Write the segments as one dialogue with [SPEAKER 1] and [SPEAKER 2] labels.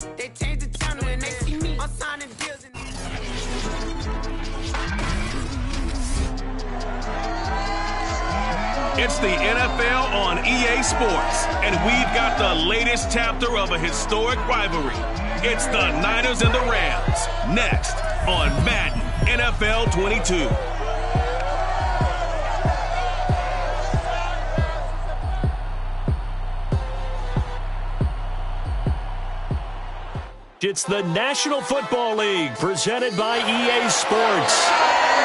[SPEAKER 1] They change the channel and they see me. I'm signing deals.
[SPEAKER 2] It's the NFL on EA Sports, and we've got the latest chapter of a historic rivalry. It's the Niners and the Rams, next on Madden NFL 22.
[SPEAKER 3] It's the National Football League presented by EA Sports.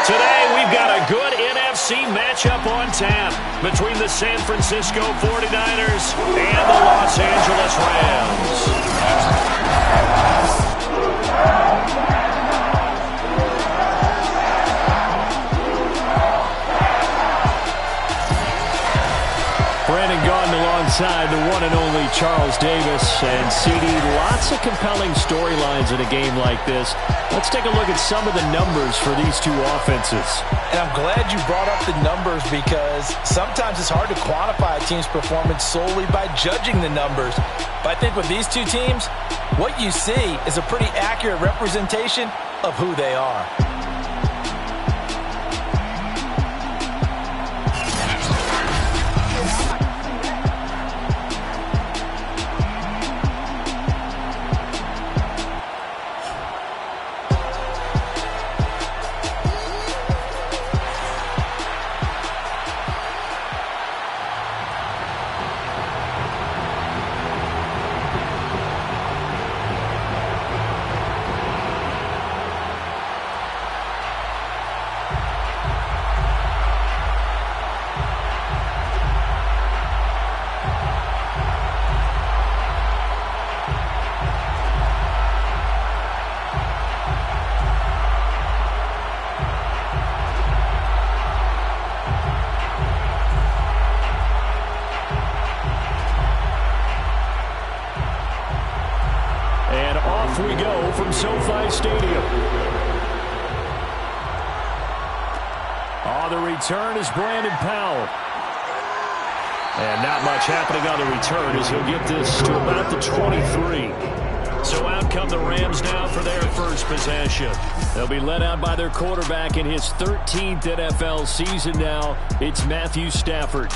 [SPEAKER 3] Today we've got a good NFC matchup on tap between the San Francisco 49ers and the Los Angeles Rams. Brandon Gaudin alongside the one and only Charles Davis. And CD, lots of compelling storylines in a game like this. Let's take a look at some of the numbers for these two offenses.
[SPEAKER 4] And I'm glad you brought up the numbers because sometimes it's hard to quantify a team's performance solely by judging the numbers. But I think with these two teams, what you see is a pretty accurate representation of who they are.
[SPEAKER 3] We go from SoFi Stadium. The return is Brandon Powell. And not much happening on the return as he'll get this to about the 23. So out come the Rams now for their first possession. They'll be led out by their quarterback in his 13th NFL season now. It's Matthew Stafford.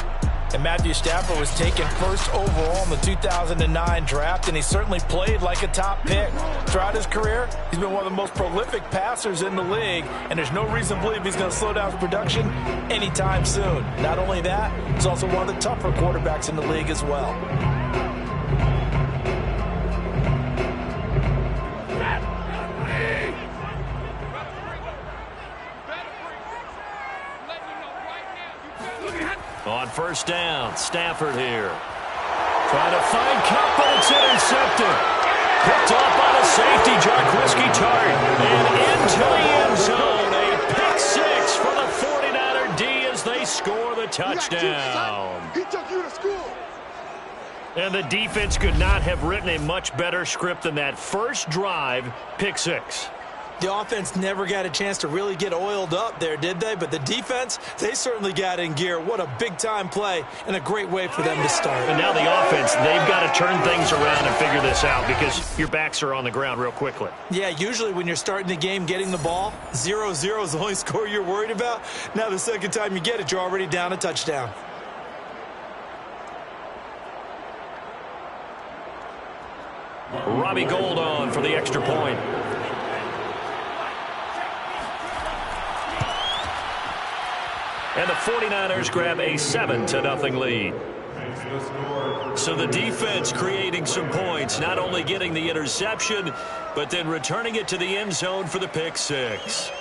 [SPEAKER 4] And Matthew Stafford was taken first overall in the 2009 draft, and he certainly played like a top pick. Throughout his career, he's been one of the most prolific passers in the league, and there's no reason to believe he's going to slow down his production anytime soon. Not only that, he's also one of the tougher quarterbacks in the league as well.
[SPEAKER 3] On first down, Stafford here. Trying to find Cup, but it's intercepted. Picked off by the safety, Jarquiski Tart. And into the end zone. A pick six for the 49er D as they score the touchdown.
[SPEAKER 5] He took you to school.
[SPEAKER 3] And the defense could not have written a much better script than that first drive, pick six.
[SPEAKER 4] The offense never got a chance to really get oiled up there, did they? But the defense, they certainly got in gear. What a big-time play and a great way for them to start.
[SPEAKER 3] And now the offense, they've got to turn things around and figure this out because your backs are on the ground real quickly.
[SPEAKER 4] Yeah, usually when you're starting the game getting the ball, 0-0 is the only score you're worried about. Now the second time you get it, you're already down a touchdown.
[SPEAKER 3] Robbie Gould on for the extra point. And the 49ers grab a 7-0 lead. So the defense creating some points, not only getting the interception, but then returning it to the end zone for the pick six.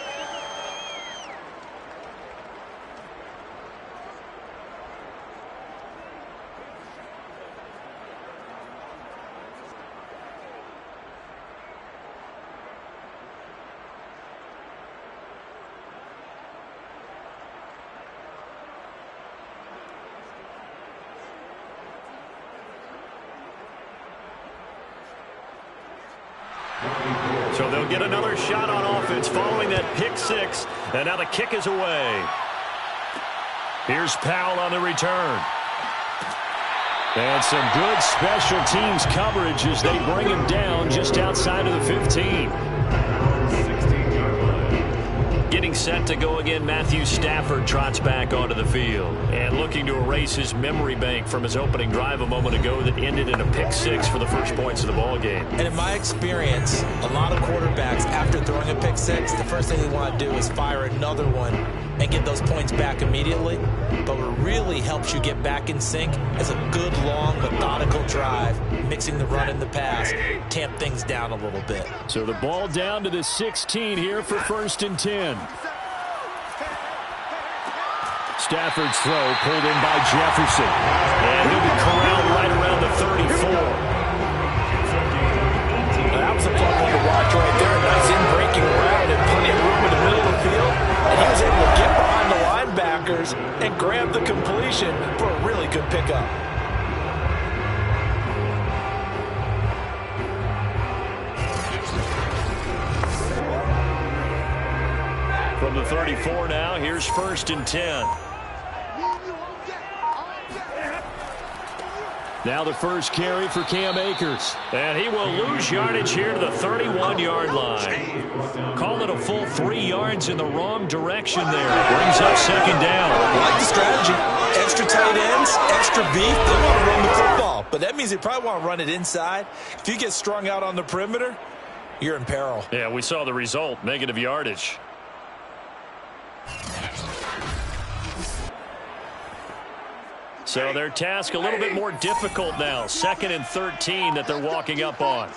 [SPEAKER 3] So they'll get another shot on offense following that pick six. And now the kick is away. Here's Powell on the return. And some good special teams coverage as they bring him down just outside of the 15. Getting set to go again, Matthew Stafford trots back onto the field. And looking to erase his memory bank from his opening drive a moment ago that ended in a pick six for the first points of the ball game.
[SPEAKER 4] And in my experience, a lot of quarterbacks, after throwing a pick six, the first thing they want to do is fire another one and get those points back immediately. But what really helps you get back in sync is a good, long, methodical drive, mixing the run and the pass, tamp things down a little bit.
[SPEAKER 3] So the ball down to the 16 here for 1st and 10. Stafford's throw pulled in by Jefferson. And he'll be corralled right around the 34.
[SPEAKER 4] That was a fun one to watch right there. A nice in-breaking route and plenty of room in the middle of the field. And he was able to get behind the linebackers and grab the completion for a really good pickup.
[SPEAKER 3] From the 34 now, here's 1st and 10. Now the first carry for Cam Akers. And he will lose yardage here to the 31-yard line. Call it a full 3 yards in the wrong direction there. Brings up 2nd down.
[SPEAKER 4] I like the strategy. Extra tight ends, extra beef. They want to run the football. But that means they probably want to run it inside. If you get strung out on the perimeter, you're in peril.
[SPEAKER 3] Yeah, we saw the result. Negative yardage. So their task a little bit more difficult now. 2nd and 13 that they're walking up on.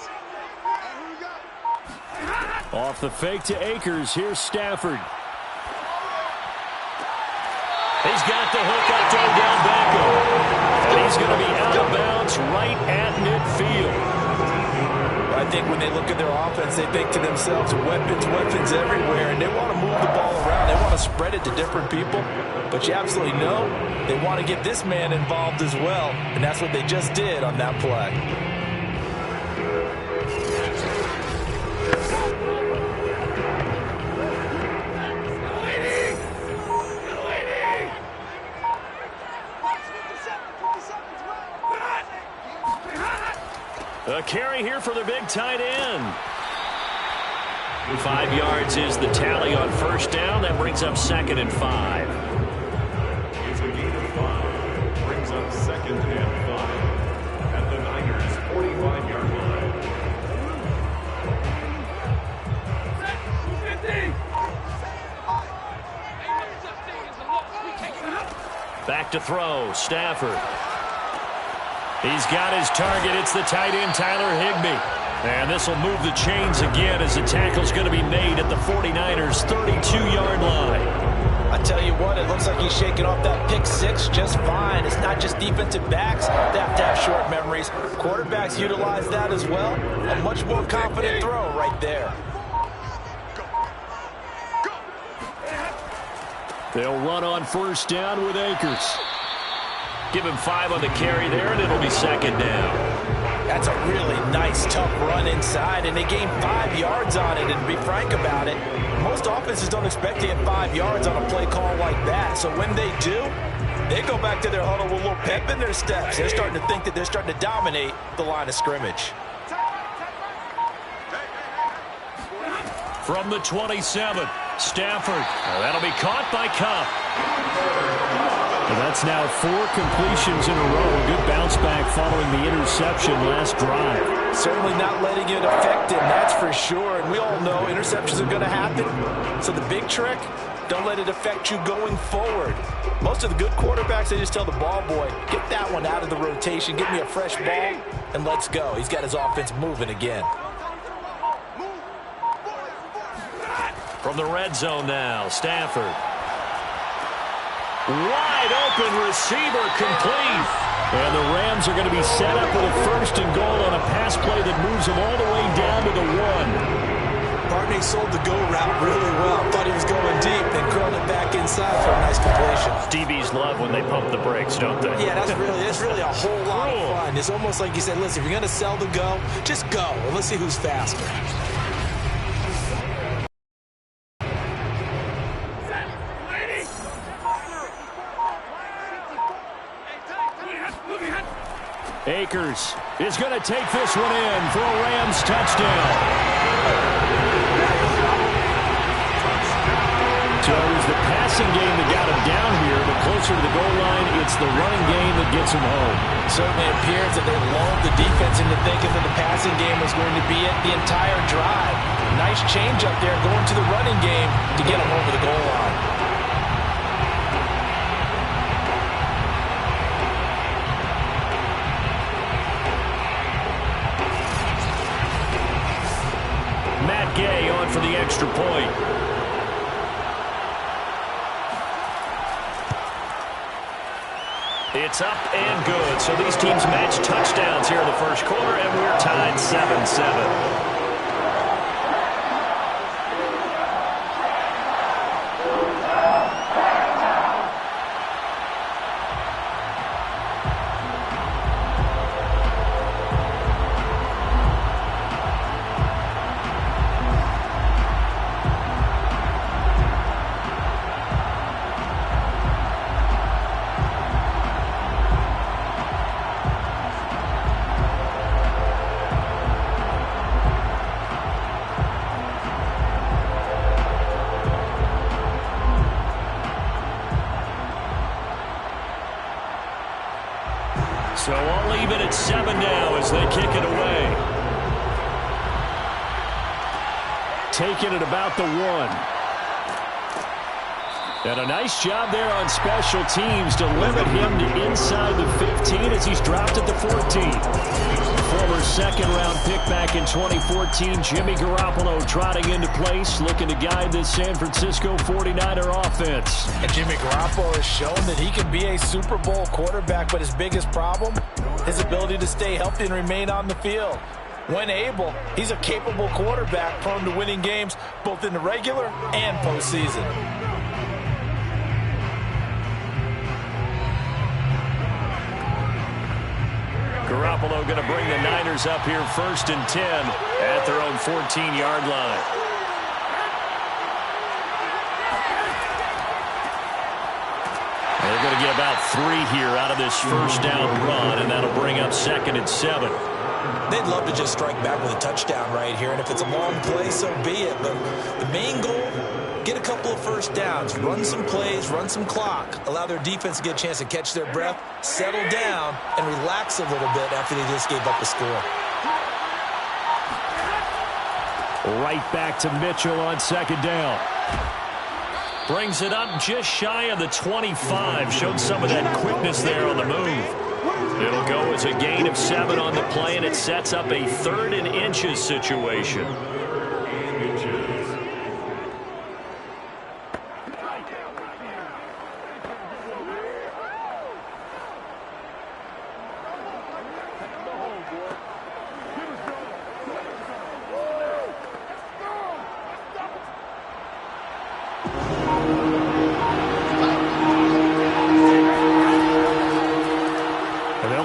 [SPEAKER 3] Off the fake to Akers. Here's Stafford. He's got the hook up to Odell Beckham. And he's going to be out of bounds right at midfield.
[SPEAKER 4] I think when they look at their offense, they think to themselves, weapons, weapons everywhere, and they want to move the ball around. They want to spread it to different people, but you absolutely know they want to get this man involved as well, and that's what they just did on that play.
[SPEAKER 3] A carry here for the big tight end. 5 yards is the tally on 1st down. That brings up 2nd and 5.
[SPEAKER 5] It's a gain of 5. Brings up 2nd and 5 at the Niners' 45-yard line.
[SPEAKER 3] Back to throw. Stafford. He's got his target. It's the tight end, Tyler Higbee. And this will move the chains again as the tackle's going to be made at the 49ers' 32-yard line.
[SPEAKER 4] I tell you what, it looks like he's shaking off that pick six just fine. It's not just defensive backs that have to have short memories. Quarterbacks utilize that as well. A much more confident throw right there.
[SPEAKER 3] They'll run on 1st down with Akers. Give him 5 on the carry there, and it'll be 2nd down.
[SPEAKER 4] That's a really nice, tough run inside, and they gained 5 yards on it. And to be frank about it, most offenses don't expect to get 5 yards on a play call like that. So when they do, they go back to their huddle with a little pep in their steps. They're starting to think that they're starting to dominate the line of scrimmage.
[SPEAKER 3] From the 27, Stafford. That'll be caught by Kupp. And that's now 4 completions in a row. Good bounce back following the interception last drive.
[SPEAKER 4] Certainly not letting it affect him, that's for sure. And we all know interceptions are going to happen. So the big trick, don't let it affect you going forward. Most of the good quarterbacks, they just tell the ball boy, get that one out of the rotation, give me a fresh ball, and let's go. He's got his offense moving again.
[SPEAKER 3] From the red zone now, Stafford. Wide open receiver complete. And the Rams are going to be set up with a 1st and goal on a pass play that moves them all the way down to the 1.
[SPEAKER 4] Barney sold the go route really well. Thought he was going deep, then curled it back inside for a nice completion.
[SPEAKER 3] DBs love when they pump the brakes, don't they?
[SPEAKER 4] Yeah, that's really a whole lot of fun. It's almost like you said, listen, if you're going to sell the go, just go. And let's see who's faster.
[SPEAKER 3] Akers is going to take this one in for a Rams touchdown. So it was the passing game that got him down here, but closer to the goal line, it's the running game that gets him home.
[SPEAKER 4] It certainly appears that they lulled the defense into thinking that the passing game was going to be it the entire drive. Nice change up there going to the running game to get him over the goal line.
[SPEAKER 3] Matt Gay on for the extra point. It's up and good. So these teams match touchdowns here in the first quarter, and we're tied 7-7. So I'll leave it at 7 now as they kick it away. Taking it about the 1. And a nice job there on special teams to limit him to inside the 15 as he's dropped at the 14. Former second-round pick back in 2014, Jimmy Garoppolo trotting into place, looking to guide this San Francisco 49er offense.
[SPEAKER 4] And Jimmy Garoppolo has shown that he can be a Super Bowl quarterback, but his biggest problem, his ability to stay healthy and remain on the field. When able, he's a capable quarterback prone to winning games both in the regular and postseason.
[SPEAKER 3] Garoppolo going to bring the Niners up here 1st and 10 at their own 14-yard line. They're going to get about 3 here out of this first down run, and that'll bring up 2nd and 7.
[SPEAKER 6] They'd love to just strike back with a touchdown right here, and if it's a long play, so be it. But the main goal, get a couple of first downs, run some plays, run some clock, allow their defense to get a chance to catch their breath, settle down, and relax a little bit after they just gave up a score.
[SPEAKER 3] Right back to Mitchell on 2nd down. Brings it up just shy of the 25. Showed some of that quickness there on the move. It'll go as a gain of 7 on the play, and it sets up a 3rd and inches situation.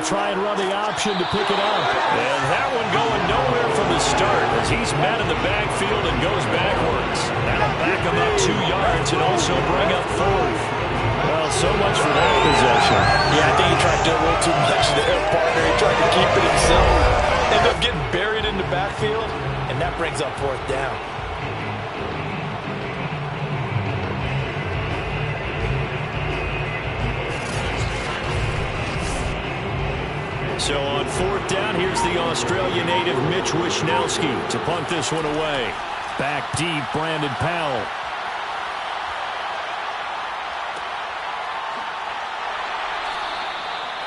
[SPEAKER 3] Try and run the option to pick it up. And that one going nowhere from the start as he's met in the backfield and goes backwards. That'll back him up 2 yards and also bring up 4th. Well, so much for that possession.
[SPEAKER 4] Yeah, I think he tried to do a little too much there, partner. He tried to keep it himself. Ended up getting buried in the backfield, and that brings up 4th down.
[SPEAKER 3] So on 4th down, here's the Australia native Mitch Wishnowsky to punt this one away. Back deep, Brandon Powell.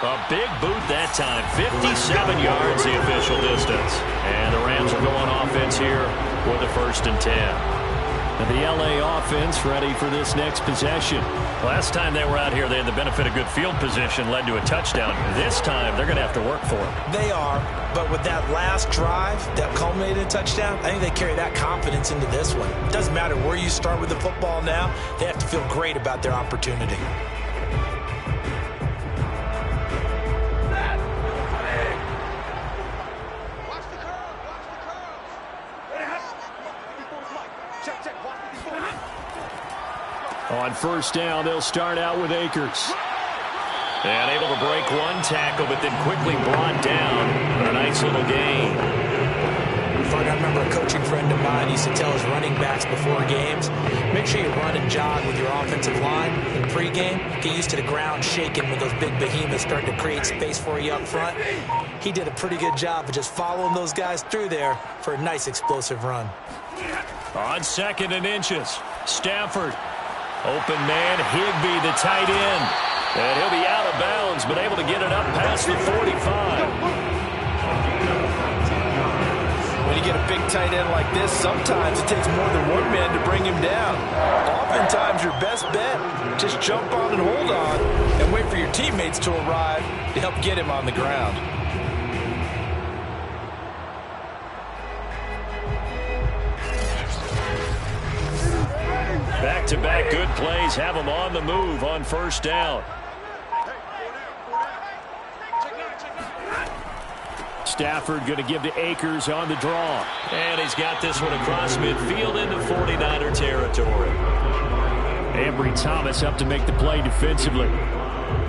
[SPEAKER 3] A big boot that time, 57 yards the official distance. And the Rams are going offense here with a 1st and 10. And the LA offense ready for this next possession. Last time they were out here, they had the benefit of good field position, led to a touchdown. This time, they're going to have to work for it.
[SPEAKER 6] They are, but with that last drive that culminated in a touchdown, I think they carry that confidence into this one. It doesn't matter where you start with the football now. They have to feel great about their opportunity.
[SPEAKER 3] On 1st down, they'll start out with Akers. And able to break one tackle, but then quickly brought down for a nice little gain.
[SPEAKER 6] I remember a coaching friend of mine used to tell his running backs before games, make sure you run and jog with your offensive line in pregame. Get used to the ground shaking when those big behemoths start to create space for you up front. He did a pretty good job of just following those guys through there for a nice explosive run.
[SPEAKER 3] On 2nd and inches, Stafford. Open man, Higbee, the tight end. And he'll be out of bounds, but able to get it up past the 45.
[SPEAKER 4] When you get a big tight end like this, sometimes it takes more than one man to bring him down. Oftentimes, your best bet, just jump on and hold on and wait for your teammates to arrive to help get him on the ground.
[SPEAKER 3] Back-to-back good plays have him on the move on 1st down. Stafford going to give to Akers on the draw. And he's got this one across midfield into 49er territory. Ambry Thomas up to make the play defensively.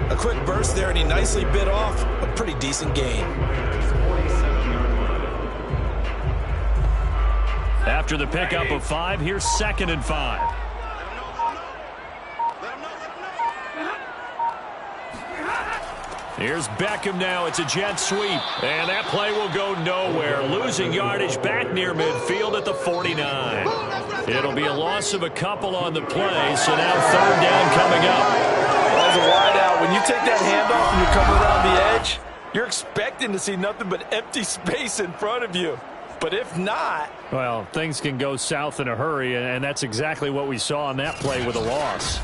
[SPEAKER 6] A quick burst there, and he nicely bit off a pretty decent gain.
[SPEAKER 3] After the pickup of 5, here's 2nd and 5. Here's Beckham now. It's a jet sweep. And that play will go nowhere. Losing yardage back near midfield at the 49. It'll be a loss of a couple on the play. So now 3rd down coming up.
[SPEAKER 4] That was a wide out. When you take that handoff and you come around the edge, you're expecting to see nothing but empty space in front of you. But if not...
[SPEAKER 3] Well, things can go south in a hurry, and that's exactly what we saw on that play with a loss.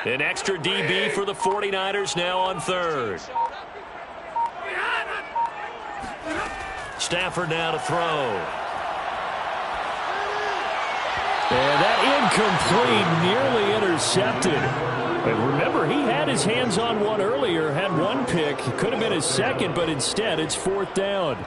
[SPEAKER 3] An extra DB for the 49ers now on 3rd. Stafford now to throw. And that incomplete, nearly intercepted. But remember, he had his hands on one earlier, had one pick. It could have been his 2nd, but instead it's 4th down.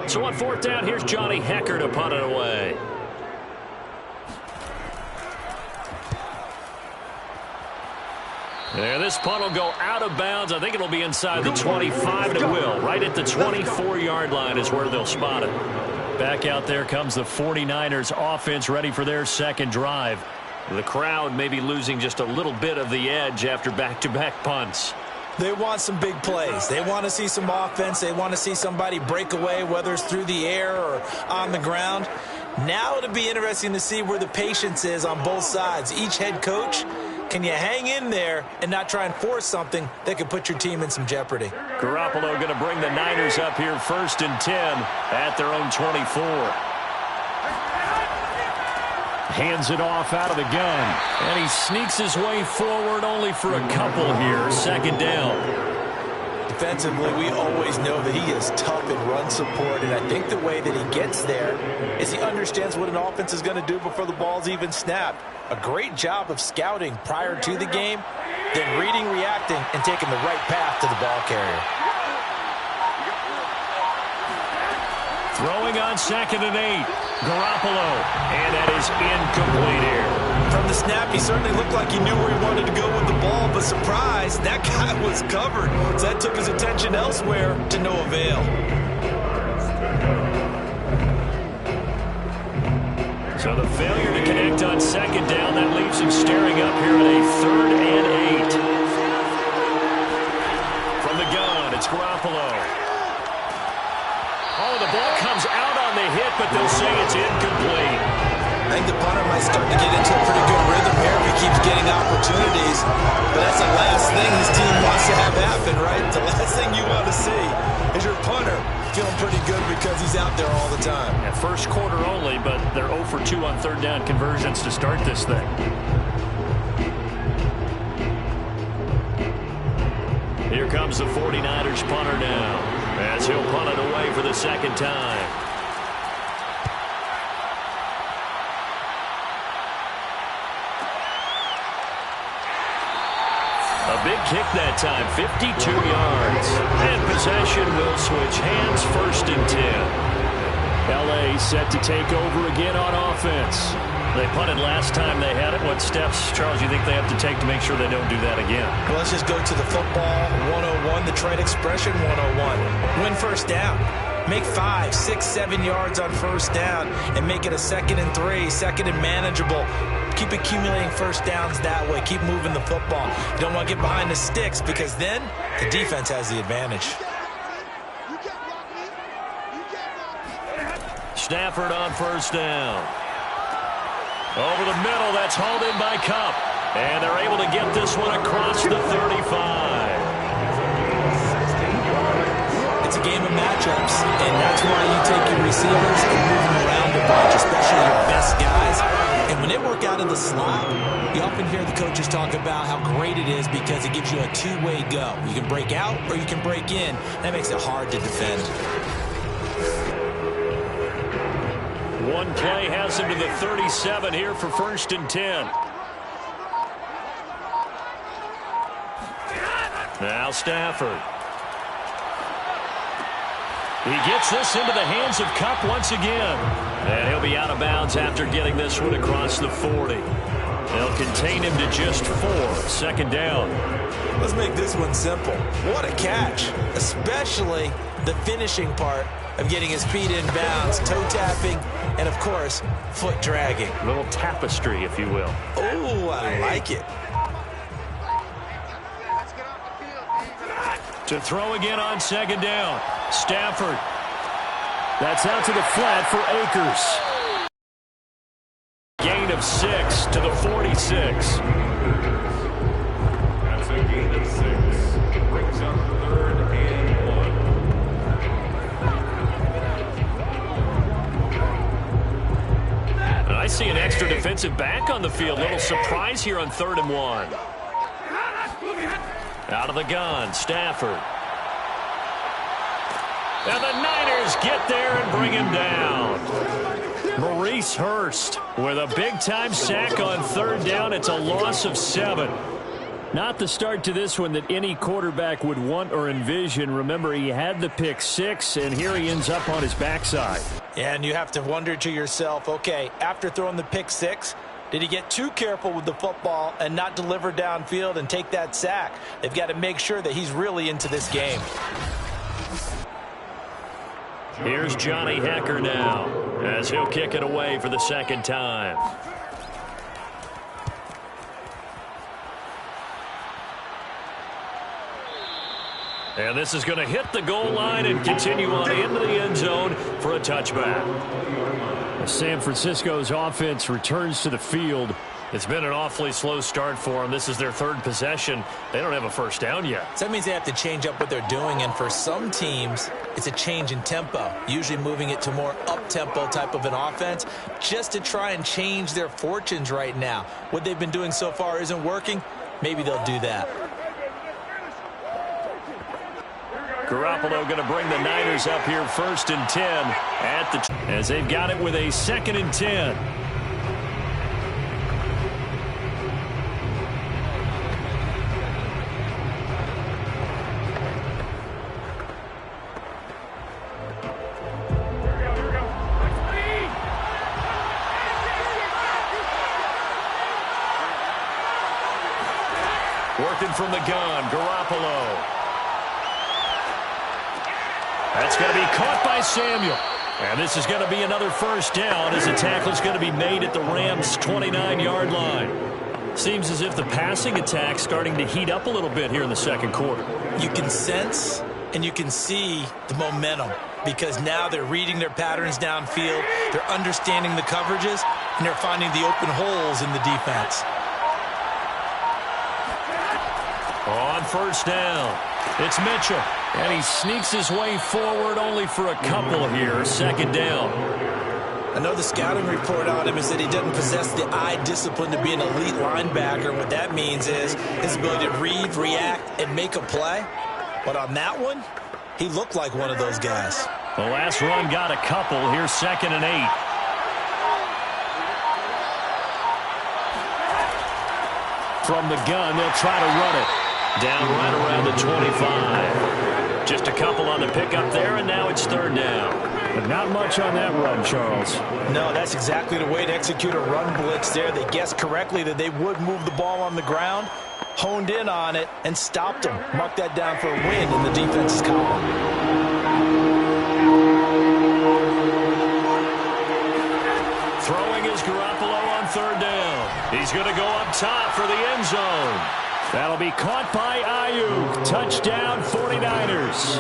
[SPEAKER 3] So on 4th down, here's Johnny Hecker to punt it away. There, this punt will go out of bounds. I think it'll be inside the 25, and it will. Right at the 24-yard line is where they'll spot it. Back out there comes the 49ers offense ready for their 2nd drive. The crowd may be losing just a little bit of the edge after back-to-back punts.
[SPEAKER 6] They want some big plays. They want to see some offense. They want to see somebody break away, whether it's through the air or on the ground. Now it'll be interesting to see where the patience is on both sides. Each head coach, can you hang in there and not try and force something that could put your team in some jeopardy?
[SPEAKER 3] Garoppolo going to bring the Niners up here 1st and 10 at their own 24. Hands it off out of the gun. And he sneaks his way forward only for a couple here. 2nd down.
[SPEAKER 6] Defensively, we always know that he is tough in run support, and I think the way that he gets there is he understands what an offense is going to do before the ball's even snapped. A great job of scouting prior to the game, then reading, reacting, and taking the right path to the ball carrier.
[SPEAKER 3] Throwing on 2nd and 8. Garoppolo. And that is incomplete here.
[SPEAKER 6] From the snap, he certainly looked like he knew where he wanted to go with the ball, but surprise, that guy was covered. So that took his attention elsewhere to no avail.
[SPEAKER 3] So the failure to connect on 2nd down, that leaves him staring up here at a 3rd and 8. From the gun, it's Garoppolo. Oh, the ball comes out on the hit, but they'll say it's incomplete.
[SPEAKER 6] I think the punter might start to get into a pretty good rhythm here if he keeps getting opportunities. But that's the last thing his team wants to have happen, right? The last thing you want to see is your punter feeling pretty good because he's out there all the time.
[SPEAKER 3] Yeah, 1st quarter only, but they're 0 for 2 on 3rd down conversions to start this thing. Here comes the 49ers punter now, as he'll punt it away for the 2nd time. A big kick that time, 52 yards. And possession will switch hands, 1st and 10. L.A. set to take over again on offense. They punted last time they had it. What steps, Charles, you think they have to take to make sure they don't do that again?
[SPEAKER 6] Well, let's just go to the football 101, the trade expression 101. Win first down. Make 5, 6, 7 yards on first down and make it a 2nd and 3, 2nd and manageable. Keep accumulating first downs that way. Keep moving the football. You don't want to get behind the sticks because then the defense has the advantage.
[SPEAKER 3] Stafford on first down. Over the middle, that's hauled in by Kupp. And they're able to get this one across the 35.
[SPEAKER 6] It's a game of matchups, and that's why you take your receivers and move them around a bunch, especially your best guys. And when they work out in the slot, you often hear the coaches talk about how great it is because it gives you a two-way go. You can break out or you can break in. That makes it hard to defend.
[SPEAKER 3] One play has him to the 37 here for 1st and 10. Now Stafford. He gets this into the hands of Kupp once again. And he'll be out of bounds after getting this one across the 40. They'll contain him to just 4. 2nd down.
[SPEAKER 6] Let's make this one simple. What a catch, especially the finishing part of getting his feet in bounds, toe tapping, and, of course, foot dragging.
[SPEAKER 3] A little tapestry, if you will.
[SPEAKER 6] Oh, I like it.
[SPEAKER 3] To throw again on 2nd down. Stafford. That's out to the flat for Akers. Gain of 6 to the 46.
[SPEAKER 5] That's a gain of 6. Brings up 3rd and 1.
[SPEAKER 3] I see an extra defensive back on the field. Little surprise here on 3rd and 1. Out of the gun, Stafford. And the Niners get there and bring him down. Maurice Hurst with a big-time sack on 3rd down. It's a loss of 7. Not the start to this one that any quarterback would want or envision. Remember, he had the pick 6, and here he ends up on his backside.
[SPEAKER 6] And you have to wonder to yourself, okay, after throwing the pick 6, did he get too careful with the football and not deliver downfield and take that sack? They've got to make sure that he's really into this game.
[SPEAKER 3] Here's Johnny Hecker now as he'll kick it away for the 2nd time. And this is going to hit the goal line and continue on into the end zone for a touchback. San Francisco's offense returns to the field. It's been an awfully slow start for them. This is their 3rd possession. They don't have a first down yet.
[SPEAKER 6] So that means they have to change up what they're doing, and for some teams, it's a change in tempo, usually moving it to more up-tempo type of an offense just to try and change their fortunes right now. What they've been doing so far isn't working. Maybe they'll do that.
[SPEAKER 3] Garoppolo going to bring the Niners up here 1st and 10 at the as they've got it with a 2nd and 10. Working from the gun, Garoppolo. That's going to be caught by Samuel. And this is going to be another first down as the tackle is going to be made at the Rams' 29-yard line. Seems as if the passing attack's starting to heat up a little bit here in the 2nd quarter.
[SPEAKER 6] You can sense and you can see the momentum because now they're reading their patterns downfield, they're understanding the coverages, and they're finding the open holes in the defense.
[SPEAKER 3] On first down, it's Mitchell. And he sneaks his way forward only for a couple here. 2nd down.
[SPEAKER 6] I know the scouting report on him is that he doesn't possess the eye discipline to be an elite linebacker. What that means is his ability to read, react, and make a play. But on that one, he looked like one of those guys.
[SPEAKER 3] The last run got a couple. Here's 2nd and 8. From the gun, they'll try to run it. Down right around the 25. Just a couple on the pickup there, and now it's third down. But not much on that run, Charles.
[SPEAKER 4] No, that's exactly the way to execute a run blitz there. They guessed correctly that they would move the ball on the ground, honed in on it, and stopped them. Mark that down for a win in the defense's column.
[SPEAKER 3] Throwing is Garoppolo on third down. He's going to go up top for the end zone. That'll be caught by Ayuk. Touchdown 49ers.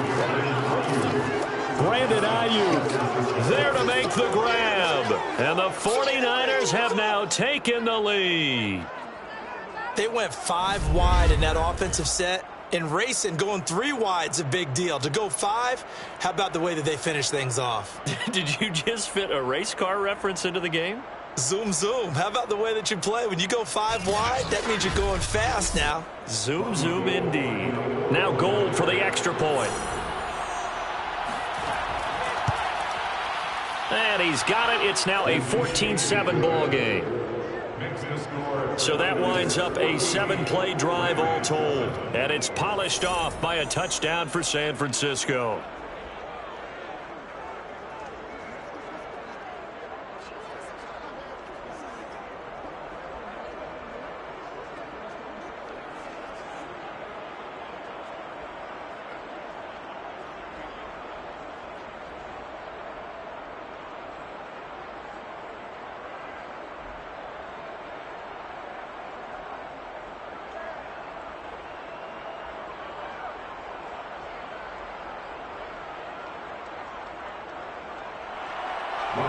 [SPEAKER 3] Brandon Ayuk there to make the grab. And the 49ers have now taken the lead.
[SPEAKER 4] They went 5 wide in that offensive set. And racing, going 3 wide's a big deal. To go 5, how about the way that they finish things off?
[SPEAKER 3] Did you just fit a race car reference into the game?
[SPEAKER 4] Zoom, zoom. How about the way that you play? When you go 5 wide, that means you're going fast now.
[SPEAKER 3] Zoom, zoom indeed. Now Gold for the extra point. And he's got it. It's now a 14-7 ball game. So that winds up a 7-play drive all told. And it's polished off by a touchdown for San Francisco.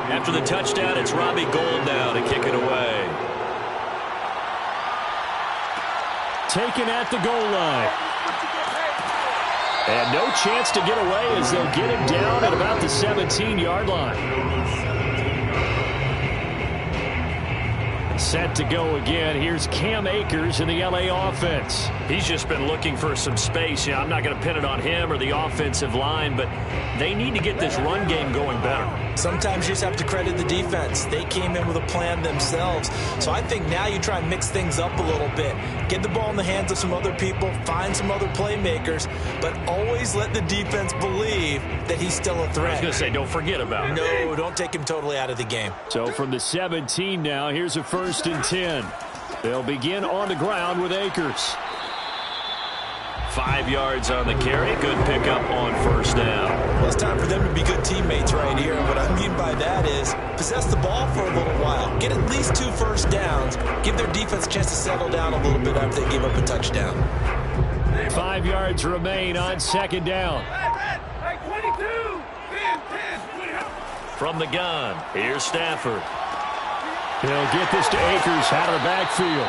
[SPEAKER 3] After the touchdown, it's Robbie Gould now to kick it away. Taken at the goal line. And no chance to get away as they'll get him down at about the 17-yard line. Set to go again. Here's Cam Akers in the LA offense. He's just been looking for some space. Yeah, I'm not going to pin it on him or the offensive line, but they need to get this run game going better.
[SPEAKER 4] Sometimes you just have to credit the defense. They came in with a plan themselves. So I think now you try and mix things up a little bit. Get the ball in the hands of some other people, find some other playmakers, but always let the defense believe that he's still a threat.
[SPEAKER 3] I was going to say, don't forget about it.
[SPEAKER 4] No, don't take him totally out of the game.
[SPEAKER 3] So from the 17 now, here's a 1st and 10. They'll begin on the ground with Akers. 5 yards on the carry. Good pickup on 1st down.
[SPEAKER 4] Well, it's time for them to be good teammates right here. What I mean by that is possess the ball for a little while. Get at least 2 first downs. Give their defense a chance to settle down a little bit after they give up a touchdown.
[SPEAKER 3] 5 yards remain on 2nd down. From the gun, here's Stafford. He'll get this to Akers out of the backfield.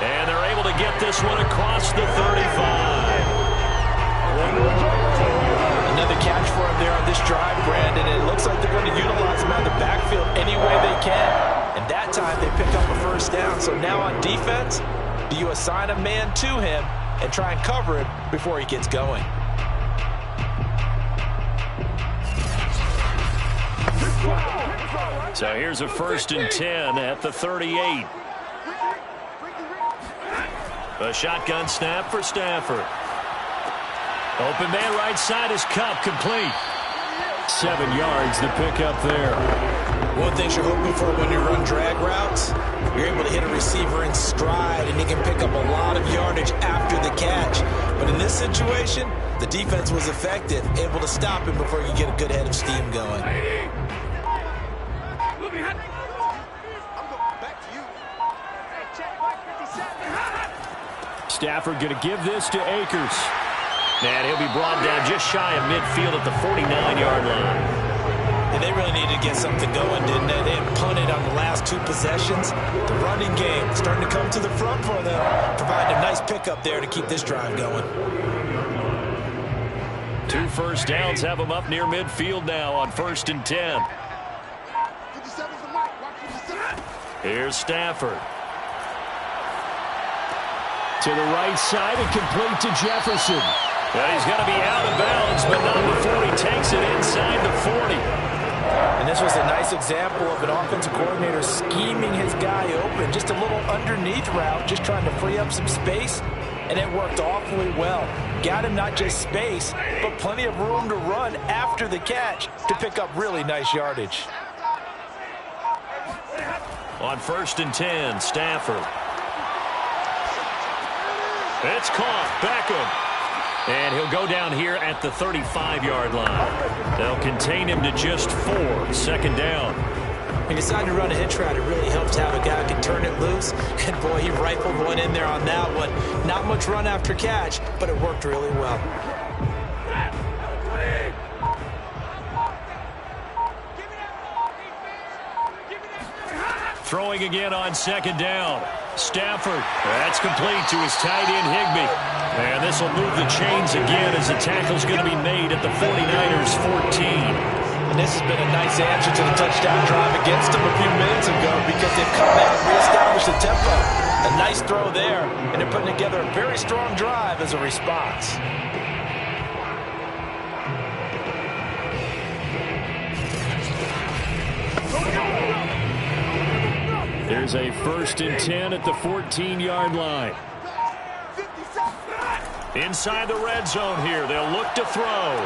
[SPEAKER 3] And they're able to get this one across the 35.
[SPEAKER 4] Another catch for him there on this drive, Brandon. And it looks like they're going to utilize him out of the backfield any way they can. And that time they pick up a 1st down. So now on defense, do you assign a man to him and try and cover him before he gets going?
[SPEAKER 3] So here's a 1st and 10 at the 38. A shotgun snap for Stafford. Open man right side is Cup, complete. 7 yards the pickup there.
[SPEAKER 4] One thing you're hoping for when you run drag routes, you're able to hit a receiver in stride and he can pick up a lot of yardage after the catch. But in this situation, the defense was effective, able to stop him before he could get a good head of steam going.
[SPEAKER 3] Stafford going to give this to Akers. And he'll be brought down just shy of midfield at the 49-yard line.
[SPEAKER 4] And they really needed to get something going, didn't they? They had punted on the last 2 possessions. The running game starting to come to the front for them. Providing a nice pickup there to keep this drive going.
[SPEAKER 3] 2 first downs have them up near midfield now on 1st and 10. Here's Stafford. To the right side and complete to Jefferson. Well, he's going to be out of bounds, but not before he takes it inside the 40.
[SPEAKER 4] And this was a nice example of an offensive coordinator scheming his guy open. Just a little underneath route, just trying to free up some space and it worked awfully well. Got him not just space, but plenty of room to run after the catch to pick up really nice yardage.
[SPEAKER 3] On 1st and 10, Stafford. It's caught. Beckham. And he'll go down here at the 35-yard line. They'll contain him to just 4. 2nd down.
[SPEAKER 4] He decided to run a hitch route. It really helped to have a guy who can turn it loose. And, boy, he rifled one in there on that one. Not much run after catch, but it worked really well.
[SPEAKER 3] Throwing again on 2nd down. Stafford. That's complete to his tight end, Higbee. And this will move the chains again as the tackle's going to be made at the 49ers 14.
[SPEAKER 4] And this has been a nice answer to the touchdown drive against them a few minutes ago because they've come out and reestablished the tempo. A nice throw there, and they're putting together a very strong drive as a response.
[SPEAKER 3] There's a 1st and 10 at the 14-yard line. Inside the red zone here. They'll look to throw.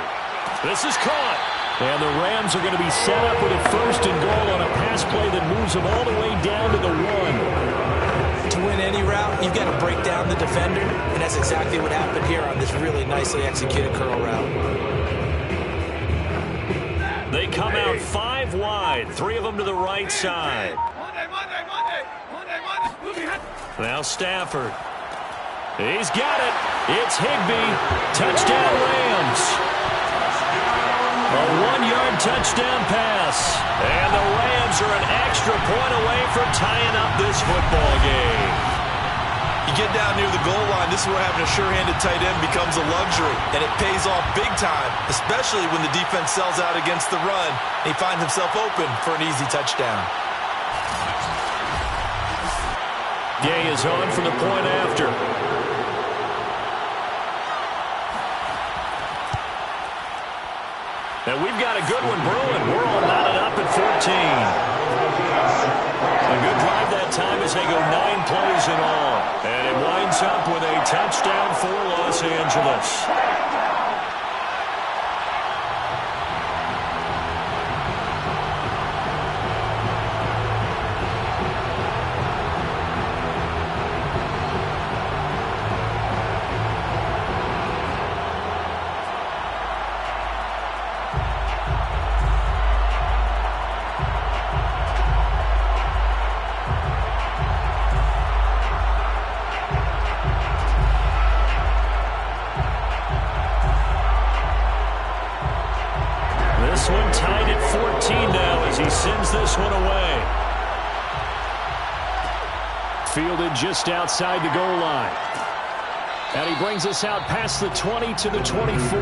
[SPEAKER 3] This is caught. And the Rams are going to be set up with a 1st and goal on a pass play that moves them all the way down to the 1.
[SPEAKER 4] To win any route, you've got to break down the defender, and that's exactly what happened here on this really nicely executed curl route.
[SPEAKER 3] They come out 5 wide, 3 of them to the right side. Now Stafford. He's got it. It's Higbee. Touchdown Rams. A 1-yard touchdown pass. And the Rams are an extra point away from tying up this football game.
[SPEAKER 6] You get down near the goal line, this is where having a sure-handed tight end becomes a luxury. And it pays off big time, especially when the defense sells out against the run. And he finds himself open for an easy touchdown.
[SPEAKER 3] Gay is on for the point after. And we've got a good one brewing. We're all knotted up at 14. A good drive that time as they go 9 plays in all. And it winds up with a touchdown for Los Angeles. This one tied at 14 now as he sends this one away. Fielded just outside the goal line. And he brings us out past the 20 to the 24.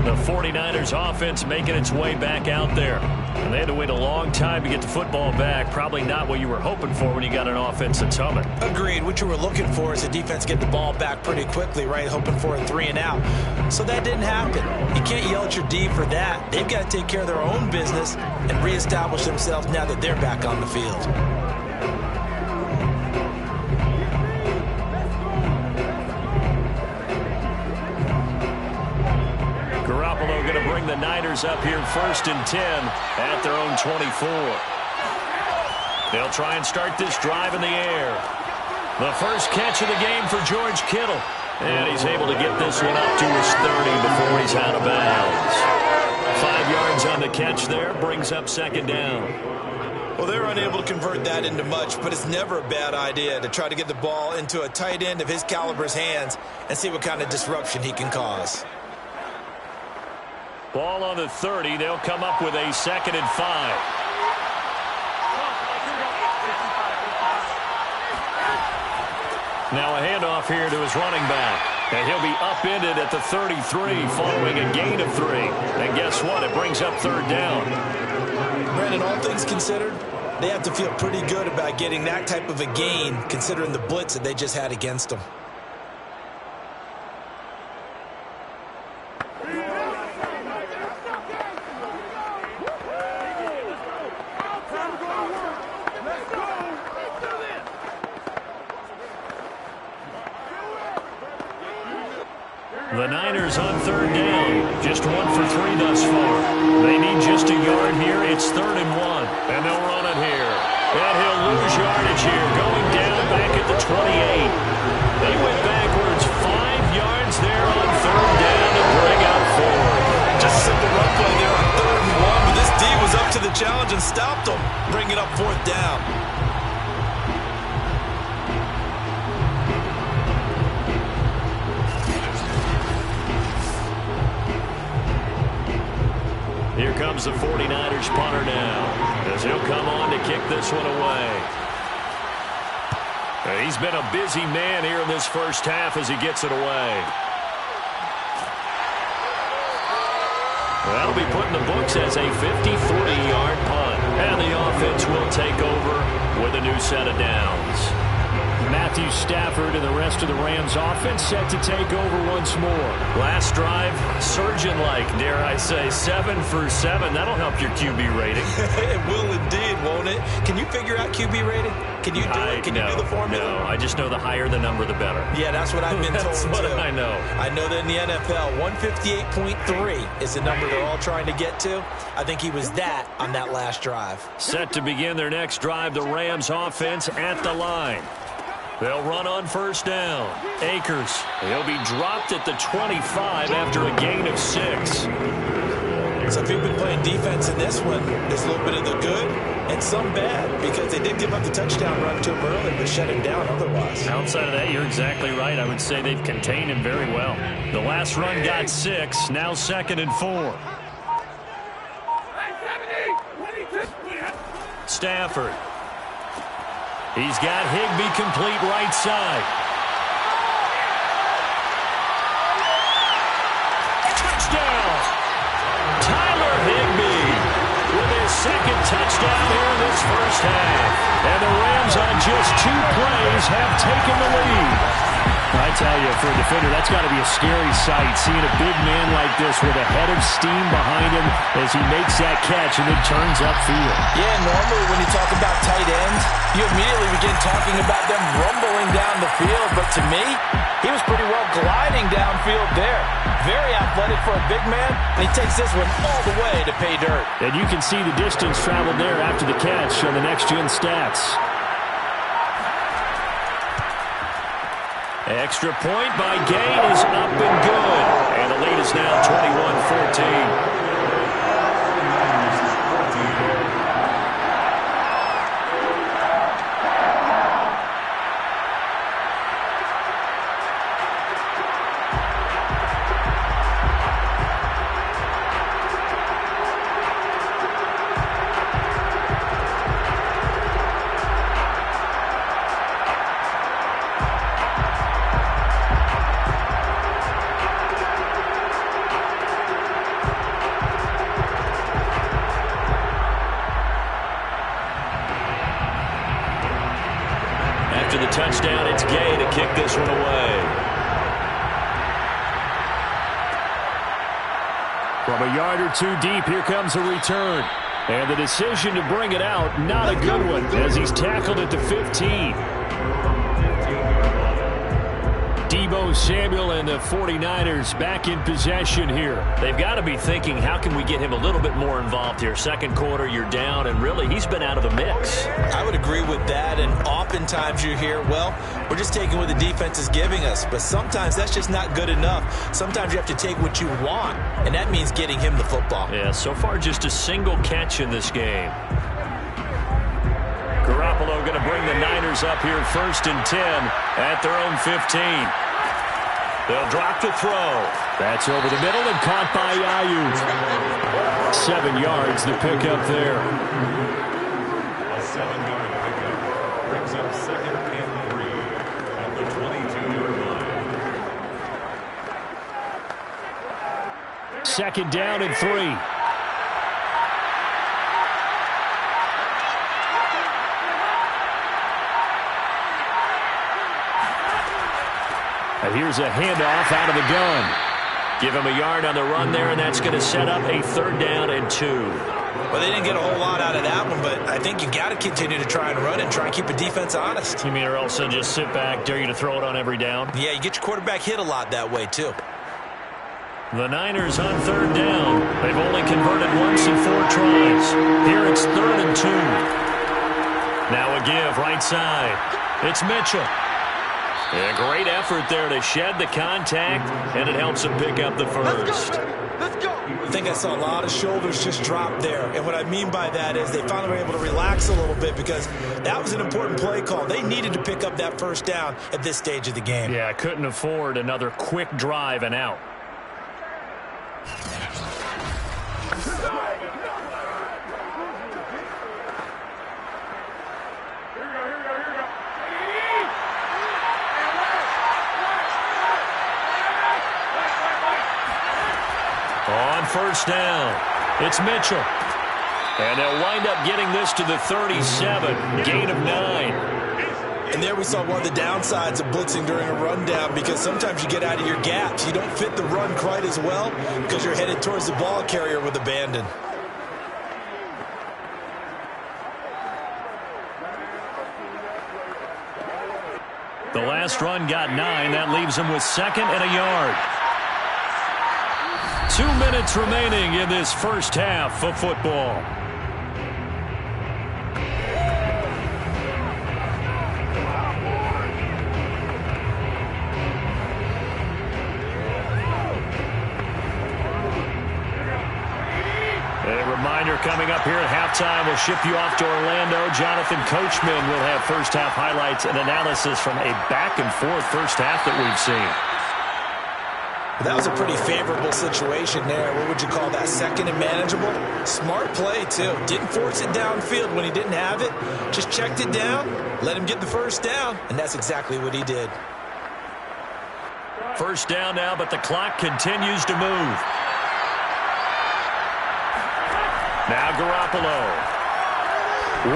[SPEAKER 3] The 49ers offense making its way back out there. And they had to wait a long time to get the football back. Probably not what you were hoping for when you got an offense that's humming.
[SPEAKER 4] Agreed. What you were looking for is the defense get the ball back pretty quickly, right? Hoping for a 3 and out. So that didn't happen. You can't yell at your D for that. They've got to take care of their own business and reestablish themselves now that they're back on the field.
[SPEAKER 3] Going to bring the Niners up here 1st and 10 at their own 24. They'll try and start this drive in the air. The first catch of the game for George Kittle. And he's able to get this one up to his 30 before he's out of bounds. 5 yards on the catch there, brings up 2nd down.
[SPEAKER 6] Well, they're unable to convert that into much, but it's never a bad idea to try to get the ball into a tight end of his caliber's hands and see what kind of disruption he can cause.
[SPEAKER 3] Ball on the 30. They'll come up with a 2nd and 5. Now a handoff here to his running back. And he'll be upended at the 33 following a gain of 3. And guess what? It brings up 3rd down.
[SPEAKER 6] Brandon, all things considered, they have to feel pretty good about getting that type of a gain considering the blitz that they just had against them.
[SPEAKER 3] Rams on third down. Just 1 for 3 thus far. They need just a yard here. It's 3rd and 1. And they'll run it here. And he'll lose yardage here. Going down back at the 28. They went backwards 5 yards there on 3rd down to bring out 4.
[SPEAKER 6] Just a simple run play there on 3rd and 1. But this D was up to the challenge and stopped them. Bringing up 4th down.
[SPEAKER 3] Here comes the 49ers punter now, as he'll come on to kick this one away. He's been a busy man here in this first half as he gets it away. That'll be put in the books as a 53-yard punt. And the offense will take over with a new set of downs. Matthew Stafford and the rest of the Rams offense set to take over once more. Last drive, surgeon-like, dare I say, 7 for 7. That'll help your QB rating.
[SPEAKER 6] It will indeed, won't it? Can you figure out QB rating? Can you do it? Can you do the formula?
[SPEAKER 3] No, I just know the higher the number, the better.
[SPEAKER 6] Yeah, that's what I've been told,
[SPEAKER 3] That's what I know.
[SPEAKER 6] I know that in the NFL, 158.3 is the number they're all trying to get to. I think he was that on that last drive.
[SPEAKER 3] Set to begin their next drive, the Rams offense at the line. They'll run on first down. Akers, he'll be dropped at the 25 after a gain of 6.
[SPEAKER 6] So if you've been playing defense in this one, there's a little bit of the good and some bad, because they did give up the touchdown run to him early, but shut him down otherwise.
[SPEAKER 3] Outside of that, you're exactly right. I would say they've contained him very well. The last run got 6, now 2nd and 4. Stafford. He's got Higbee complete right side. Touchdown! Tyler Higbee with his 2nd touchdown here in this first half. And the Rams on just 2 plays have taken the lead. I tell you, for a defender, that's got to be a scary sight, seeing a big man like this with a head of steam behind him as he makes that catch and then turns upfield.
[SPEAKER 6] Yeah, normally when you talk about tight ends, you immediately begin talking about them rumbling down the field. But to me, he was pretty well gliding downfield there. Very athletic for a big man, and he takes this one all the way to pay dirt.
[SPEAKER 3] And you can see the distance traveled there after the catch on the next-gen stats. Extra point by Gay is up and good. And the lead is now 21-14. The touchdown, it's Gay to kick this one away. From a yard or 2 deep, here comes a return. And the decision to bring it out, not a good one, as he's tackled at the 15. Deebo Samuel and the 49ers back in possession here. They've got to be thinking, how can we get him a little bit more involved here? Second quarter, you're down, and really, he's been out of the mix.
[SPEAKER 6] I would agree with that, and oftentimes you hear, well, we're just taking what the defense is giving us, but sometimes that's just not good enough. Sometimes you have to take what you want, and that means getting him the football.
[SPEAKER 3] Yeah, so far just a single catch in this game. Garoppolo going to bring the Niners up here 1st and 10 at their own 15. They'll drop to throw. That's over the middle and caught by Ayuk. 7 yards the pickup there.
[SPEAKER 5] A 7-yard pickup brings up 2nd and 3 at the 22-yard line.
[SPEAKER 3] 2nd down and 3. Here's a handoff out of the gun. Give him a yard on the run there, and that's going to set up a 3rd down and 2.
[SPEAKER 6] Well, they didn't get a whole lot out of that one, but I think you got to continue to try and run and try and keep the defense honest.
[SPEAKER 3] You mean, or else just sit back, dare you to throw it on every down?
[SPEAKER 6] Yeah, you get your quarterback hit a lot that way, too.
[SPEAKER 3] The Niners on third down. They've only converted once in 4 tries. Here it's 3rd and 2. Now a give right side. It's Mitchell. A great effort there to shed the contact, and it helps him pick up the first.
[SPEAKER 1] Let's go.
[SPEAKER 6] I think I saw a lot of shoulders just drop there. And what I mean by that is they finally were able to relax a little bit because that was an important play call. They needed to pick up that first down at this stage of the game.
[SPEAKER 3] Yeah, couldn't afford another quick drive and out. On first down, it's Mitchell. And they'll wind up getting this to the 37, gain of 9.
[SPEAKER 6] And there we saw one of the downsides of blitzing during a rundown because sometimes you get out of your gaps. You don't fit the run quite as well because you're headed towards the ball carrier with abandon.
[SPEAKER 3] The last run got 9. That leaves him with 2nd and a yard. 2 minutes remaining in this first half of football. A reminder coming up here at halftime, we'll ship you off to Orlando. Jonathan Coachman will have first half highlights and analysis from a back-and-forth first half that we've seen.
[SPEAKER 6] That was a pretty favorable situation there. What would you call that? 2nd and manageable? Smart play, too. Didn't force it downfield when he didn't have it. Just checked it down, let him get the first down, and that's exactly what he did.
[SPEAKER 3] First down now, but the clock continues to move. Now Garoppolo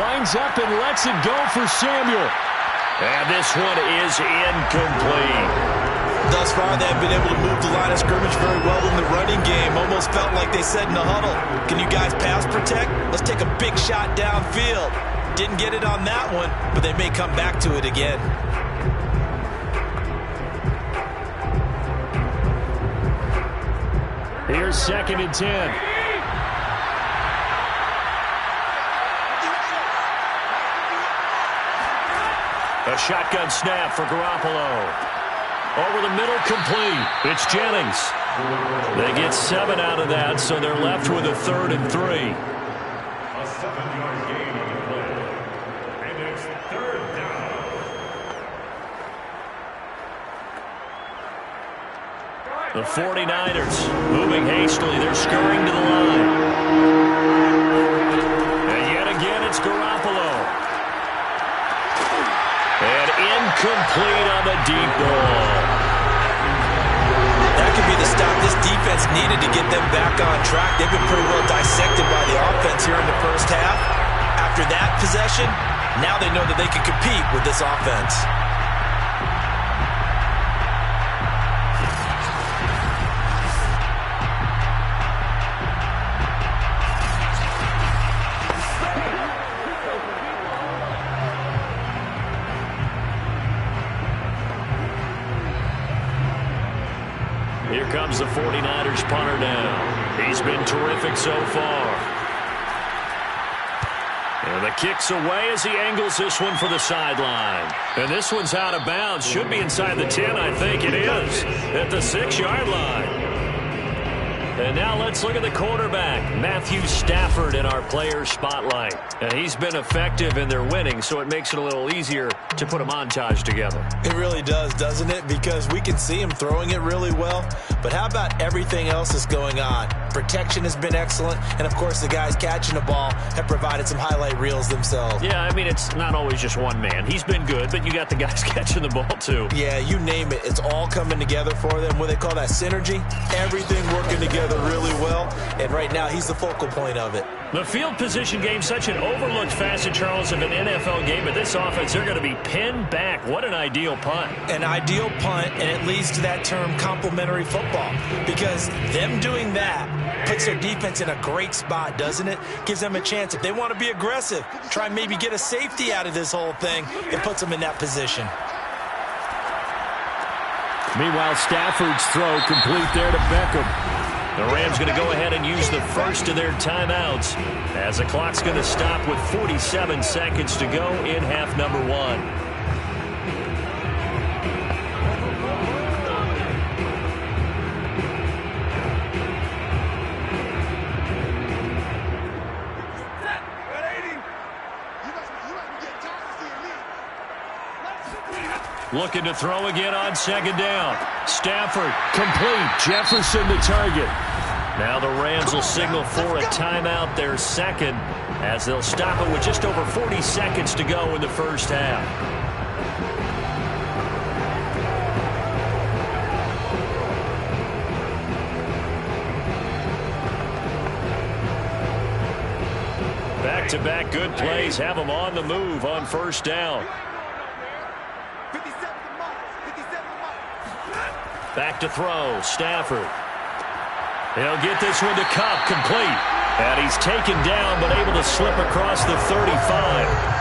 [SPEAKER 3] winds up and lets it go for Samuel. And this one is incomplete.
[SPEAKER 6] Thus far, they have been able to move the line of scrimmage very well in the running game. Almost felt like they said in the huddle, can you guys pass protect? Let's take a big shot downfield. Didn't get it on that one, but they may come back to it again.
[SPEAKER 3] Here's 2nd and 10. A shotgun snap for Garoppolo. Over the middle, complete. It's Jennings. They get 7 out of that, so they're left with a 3rd and 3.
[SPEAKER 5] A 7-yard gain on the play. And it's 3rd down.
[SPEAKER 3] The 49ers moving hastily. They're scurrying to the line. And yet again, it's Garoppolo. And incomplete on the deep ball.
[SPEAKER 6] That could be the stop this defense needed to get them back on track. They've been pretty well dissected by the offense here in the first half. After that possession, now they know that they can compete with this offense.
[SPEAKER 3] Here comes the 49ers punter now. He's been terrific so far. And the kick's away as he angles this one for the sideline. And this one's out of bounds. Should be inside the 10, I think it is. At the 6-yard line. And now let's look at the quarterback, Matthew Stafford, in our player spotlight. And he's been effective in their winning, so it makes it a little easier to put a montage together.
[SPEAKER 6] It really does, doesn't it? Because we can see him throwing it really well. But how about everything else that's going on? Protection has been excellent. And, of course, the guys catching the ball have provided some highlight reels themselves.
[SPEAKER 3] Yeah, I mean, it's not always just one man. He's been good, but you got the guys catching the ball, too.
[SPEAKER 6] Yeah, you name it. It's all coming together for them. What they call that synergy. Everything working together really well. And right now, he's the focal point of it.
[SPEAKER 3] The field position game, such an overlooked facet, Charles, of an NFL game. But this offense, they're going to be pinned back. What an ideal punt.
[SPEAKER 6] An ideal punt, and it leads to that term complementary football. Because them doing that puts their defense in a great spot, doesn't it? Gives them a chance. If they want to be aggressive, try and maybe get a safety out of this whole thing, it puts them in that position.
[SPEAKER 3] Meanwhile, Stafford's throw complete there to Beckham. The Rams going to go ahead and use the first of their timeouts as the clock's going to stop with 47 seconds to go in half number 1. Looking to throw again on second down. Stafford complete. Jefferson the target. Now the Rams will signal for a timeout, their second, as they'll stop it with just over 40 seconds to go in the first half. Back-to-back good plays have them on the move on first down. Back to throw, Stafford. He'll get this one to Cup, complete. And he's taken down, but able to slip across the 35.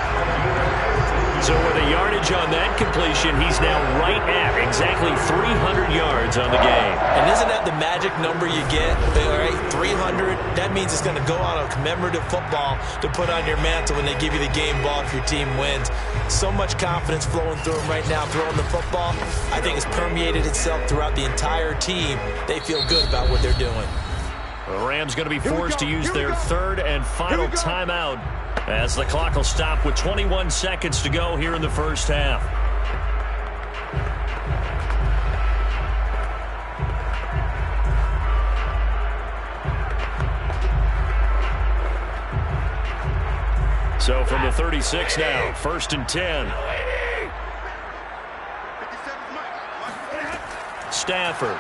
[SPEAKER 3] So with a yardage on that completion, he's now right at exactly 300 yards on the game.
[SPEAKER 6] And isn't that the magic number you get? All right, 300. That means it's going to go on a commemorative football to put on your mantle when they give you the game ball if your team wins. So much confidence flowing through him right now, throwing the football. I think it's permeated itself throughout the entire team. They feel good about what they're doing.
[SPEAKER 3] The Rams going to be forced to use their third and final timeout as the clock will stop with 21 seconds to go here in the first half. So from the 36 now, 1st and 10. Stafford.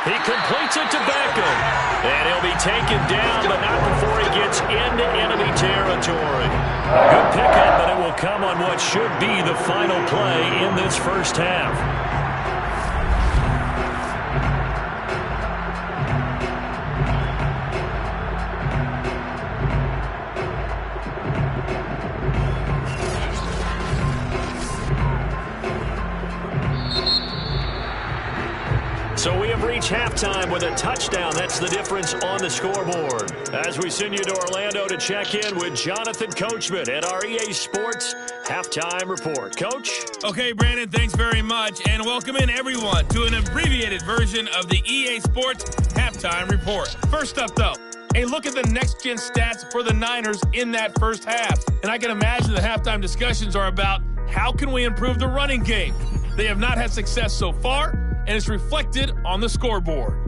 [SPEAKER 3] He completes it to Beckham. And he'll be taken down, but not before he gets into enemy territory. A good pickup, but it will come on what should be the final play in this first half. So we have reached halftime with a touchdown. That's the difference on the scoreboard. As we send you to Orlando to check in with Jonathan Coachman at our EA Sports Halftime Report. Coach?
[SPEAKER 7] Okay, Brandon, thanks very much. And welcome in, everyone, to an abbreviated version of the EA Sports Halftime Report. First up, though, a look at the next-gen stats for the Niners in that first half. And I can imagine the halftime discussions are about how can we improve the running game. They have not had success so far, and it's reflected on the scoreboard.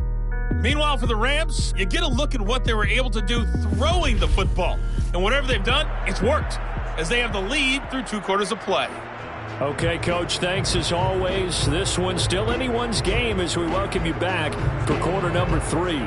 [SPEAKER 7] Meanwhile, for the Rams, you get a look at what they were able to do throwing the football. And whatever they've done, it's worked, as they have the lead through 2 quarters of play.
[SPEAKER 3] Okay, Coach, thanks as always. This one's still anyone's game as we welcome you back for quarter number 3.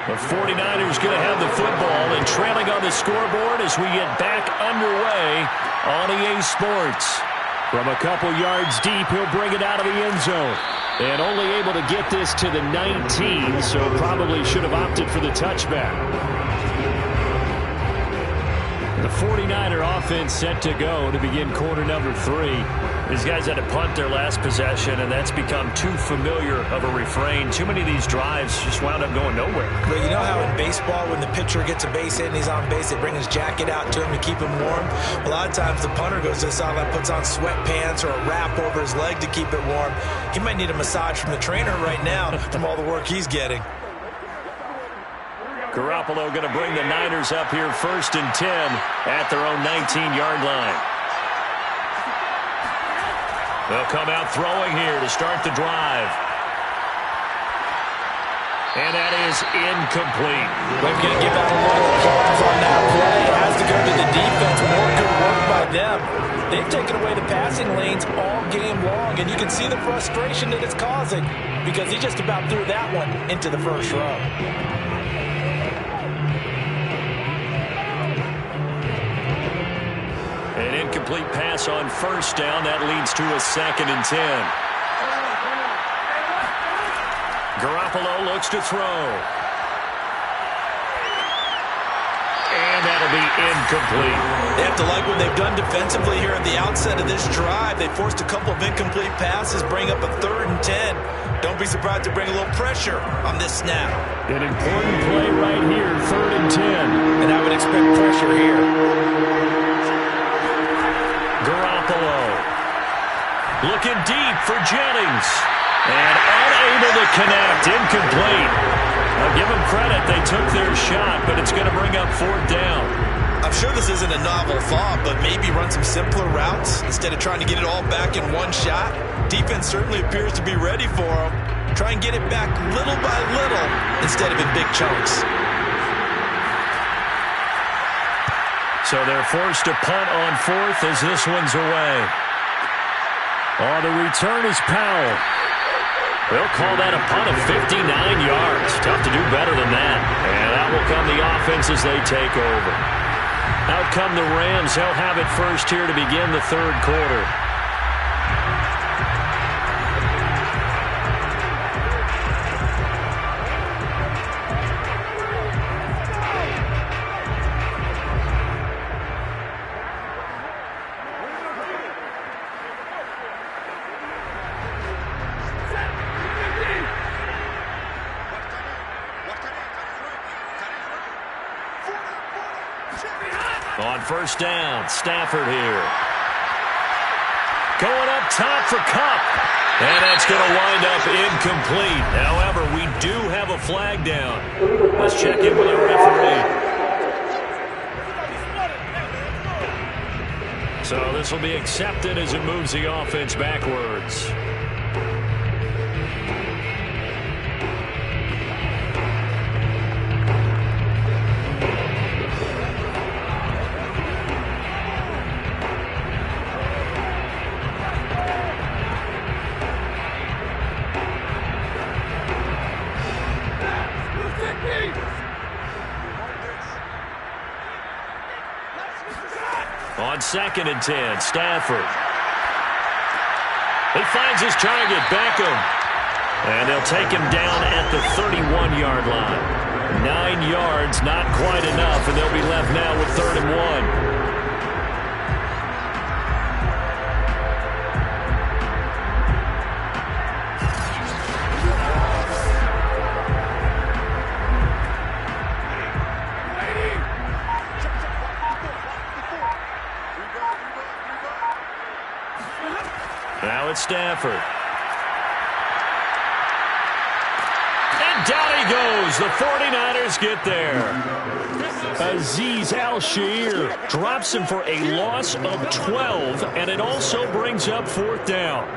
[SPEAKER 3] The 49ers going to have the football and trailing on the scoreboard as we get back underway on EA Sports. From a couple yards deep, he'll bring it out of the end zone. And only able to get this to the 19, so probably should have opted for the touchback. The 49er offense set to go to begin quarter number 3. These guys had to punt their last possession, and that's become too familiar of a refrain. Too many of these drives just wound up going nowhere.
[SPEAKER 6] But you know how in baseball, when the pitcher gets a base hit and he's on base, they bring his jacket out to him to keep him warm? A lot of times the punter goes to the sideline, puts on sweatpants or a wrap over his leg to keep it warm. He might need a massage from the trainer right now from all the work he's getting.
[SPEAKER 3] Garoppolo going to bring the Niners up here 1st and 10 at their own 19-yard line. They'll come out throwing here to start the drive. And that is incomplete.
[SPEAKER 4] We're going to give out a little applause on that play. It has to go to the defense. More good work by them. They've taken away the passing lanes all game long, and you can see the frustration that it's causing because he just about threw that one into the first row.
[SPEAKER 3] An incomplete pass on first down. That leads to a 2nd and 10. Garoppolo looks to throw. And that'll be incomplete.
[SPEAKER 6] They have to like what they've done defensively here at the outset of this drive. They forced a couple of incomplete passes, bring up a 3rd and 10. Don't be surprised to bring a little pressure on this snap.
[SPEAKER 3] An important play right here, 3rd and 10.
[SPEAKER 4] And I would expect pressure here.
[SPEAKER 3] Garoppolo looking deep for Jennings. And unable to connect, incomplete. I'll give them credit, they took their shot, but it's going to bring up 4th down.
[SPEAKER 6] I'm sure this isn't a novel thought, but maybe run some simpler routes instead of trying to get it all back in one shot. Defense certainly appears to be ready for them. Try and get it back little by little instead of in big chunks.
[SPEAKER 3] So they're forced to punt on 4th as this one's away. On the return is Powell. They'll call that a punt of 59 yards. Tough to do better than that. And out will come the offense as they take over. Out come the Rams. They'll have it first here to begin the 3rd quarter. On first down, Stafford here. Going up top for Kupp. And that's going to wind up incomplete. However, we do have a flag down. Let's check in with our referee. So this will be accepted as it moves the offense backwards. On 2nd and 10, Stafford. He finds his target, Beckham. And they'll take him down at the 31-yard line. 9 yards, not quite enough, and they'll be left now with 3rd and 1. Now it's Stafford. And down he goes. The 49ers get there. Azeez Al-Shaair drops him for a loss of 12, and it also brings up 4th down.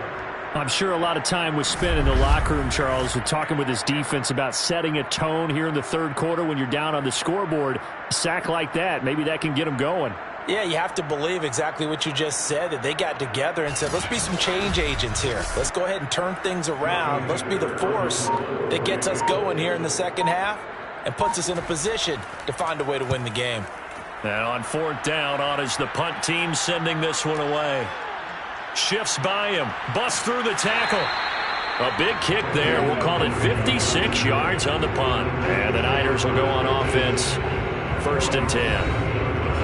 [SPEAKER 3] I'm sure a lot of time was spent in the locker room, Charles, with talking with his defense about setting a tone here in the 3rd quarter when you're down on the scoreboard. A sack like that, maybe that can get them going.
[SPEAKER 4] Yeah, you have to believe exactly what you just said, that they got together and said, let's be some change agents here. Let's go ahead and turn things around. Let's be the force that gets us going here in the 2nd half and puts us in a position to find a way to win the game.
[SPEAKER 3] And on 4th down, on is the punt team sending this one away. Shifts by him, busts through the tackle. A big kick there. We'll call it 56 yards on the punt. And the Niners will go on offense. 1st and 10.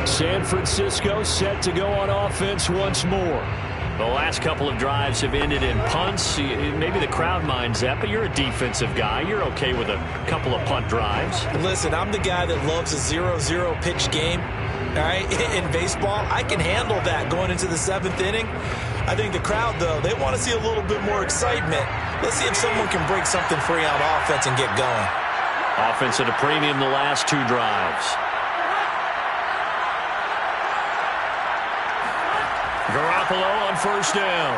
[SPEAKER 3] San Francisco set to go on offense once more. The last couple of drives have ended in punts. Maybe the crowd minds that, but you're a defensive guy. You're okay with a couple of punt drives.
[SPEAKER 4] Listen, I'm the guy that loves a 0-0 pitch game. All right, in baseball, I can handle that going into the 7th inning. I think the crowd, though, they want to see a little bit more excitement. Let's see if someone can break something free on offense and get going.
[SPEAKER 3] Offense at a premium the last 2 drives. Garoppolo on 1st down.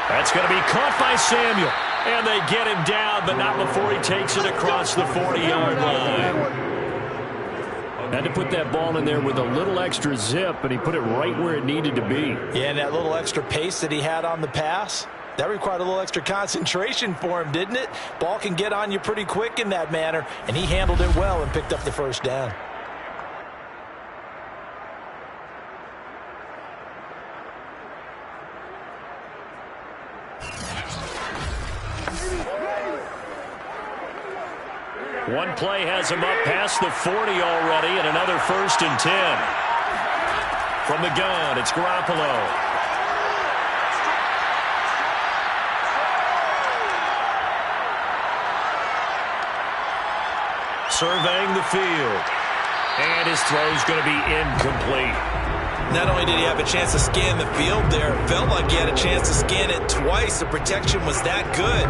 [SPEAKER 3] That's going to be caught by Samuel. And they get him down, but not before he takes it across the 40-yard line. Had to put that ball in there with a little extra zip, and he put it right where it needed to be.
[SPEAKER 4] Yeah, and that little extra pace that he had on the pass, that required a little extra concentration for him, didn't it? Ball can get on you pretty quick in that manner, and he handled it well and picked up the first down.
[SPEAKER 3] One play has him up past the 40 already, and another 1st and 10. From the gun, it's Garoppolo. Surveying the field. And his throw's going to be incomplete.
[SPEAKER 6] Not only did he have a chance to scan the field there, it felt like he had a chance to scan it twice. The protection was that good.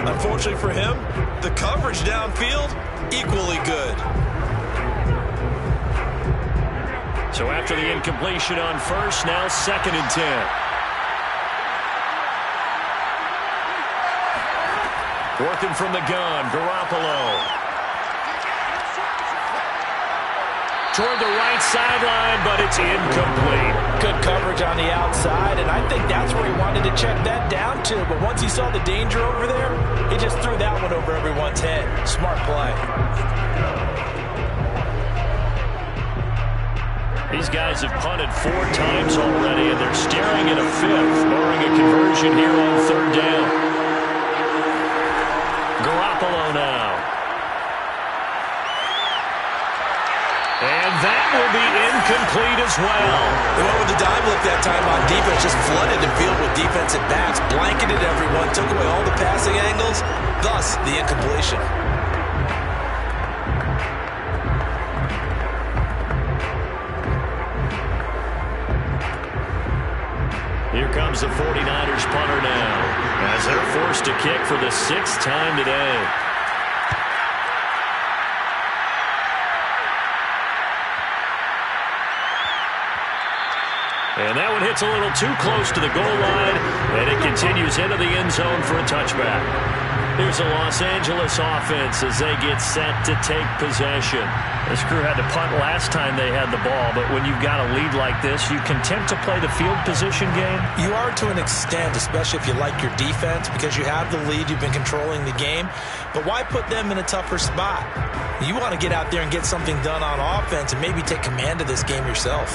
[SPEAKER 6] Unfortunately for him, the coverage downfield, equally good.
[SPEAKER 3] So after the incompletion on 1st, now 2nd and 10. Working from the gun, Garoppolo. Toward the right sideline, but it's incomplete.
[SPEAKER 4] Good coverage on the outside, and I think that's where he wanted to check that down to. But once he saw the danger over there, he just threw that one over everyone's head. Smart play.
[SPEAKER 3] These guys have punted 4 times already, and they're staring at a 5th, barring a conversion here on 3rd down. Garoppolo now. And that will be incomplete as well.
[SPEAKER 6] They went with the dive look that time on defense, just flooded the field with defensive backs, blanketed everyone, took away all the passing angles, thus the incompletion.
[SPEAKER 3] Here comes the 49ers punter now, as they're forced to kick for the 6th time today. And that one hits a little too close to the goal line, and it continues into the end zone for a touchback. Here's the Los Angeles offense as they get set to take possession. This crew had to punt last time they had the ball, but when you've got a lead like this, you content to play the field position game?
[SPEAKER 6] You are to an extent, especially if you like your defense, because you have the lead, you've been controlling the game. But why put them in a tougher spot? You want to get out there and get something done on offense and maybe take command of this game yourself.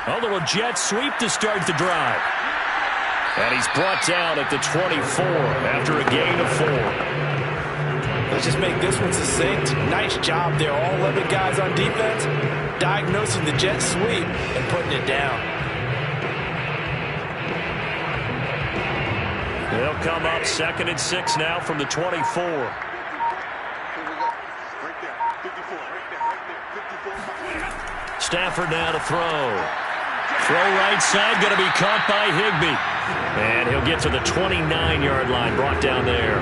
[SPEAKER 3] A little jet sweep to start the drive. And he's brought down at the 24 after a gain of 4.
[SPEAKER 4] Let's just make this one succinct. Nice job there. All 11 guys on defense diagnosing the jet sweep and putting it down.
[SPEAKER 3] They'll come up 2nd and 6 now from the 24. Stafford now to throw. Throw right side, going to be caught by Higbee. And he'll get to the 29-yard line, brought down there.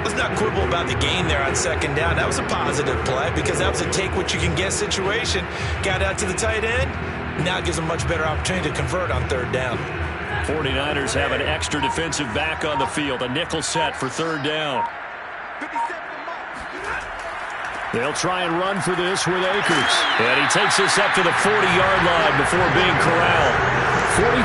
[SPEAKER 6] Let's not quibble about the gain there on 2nd down. That was a positive play because that was a take-what-you-can-get situation. Got out to the tight end. Now it gives them a much better opportunity to convert on 3rd down.
[SPEAKER 3] 49ers have an extra defensive back on the field, a nickel set for 3rd down. They'll try and run for this with Akers. And he takes this up to the 40-yard line before being corralled.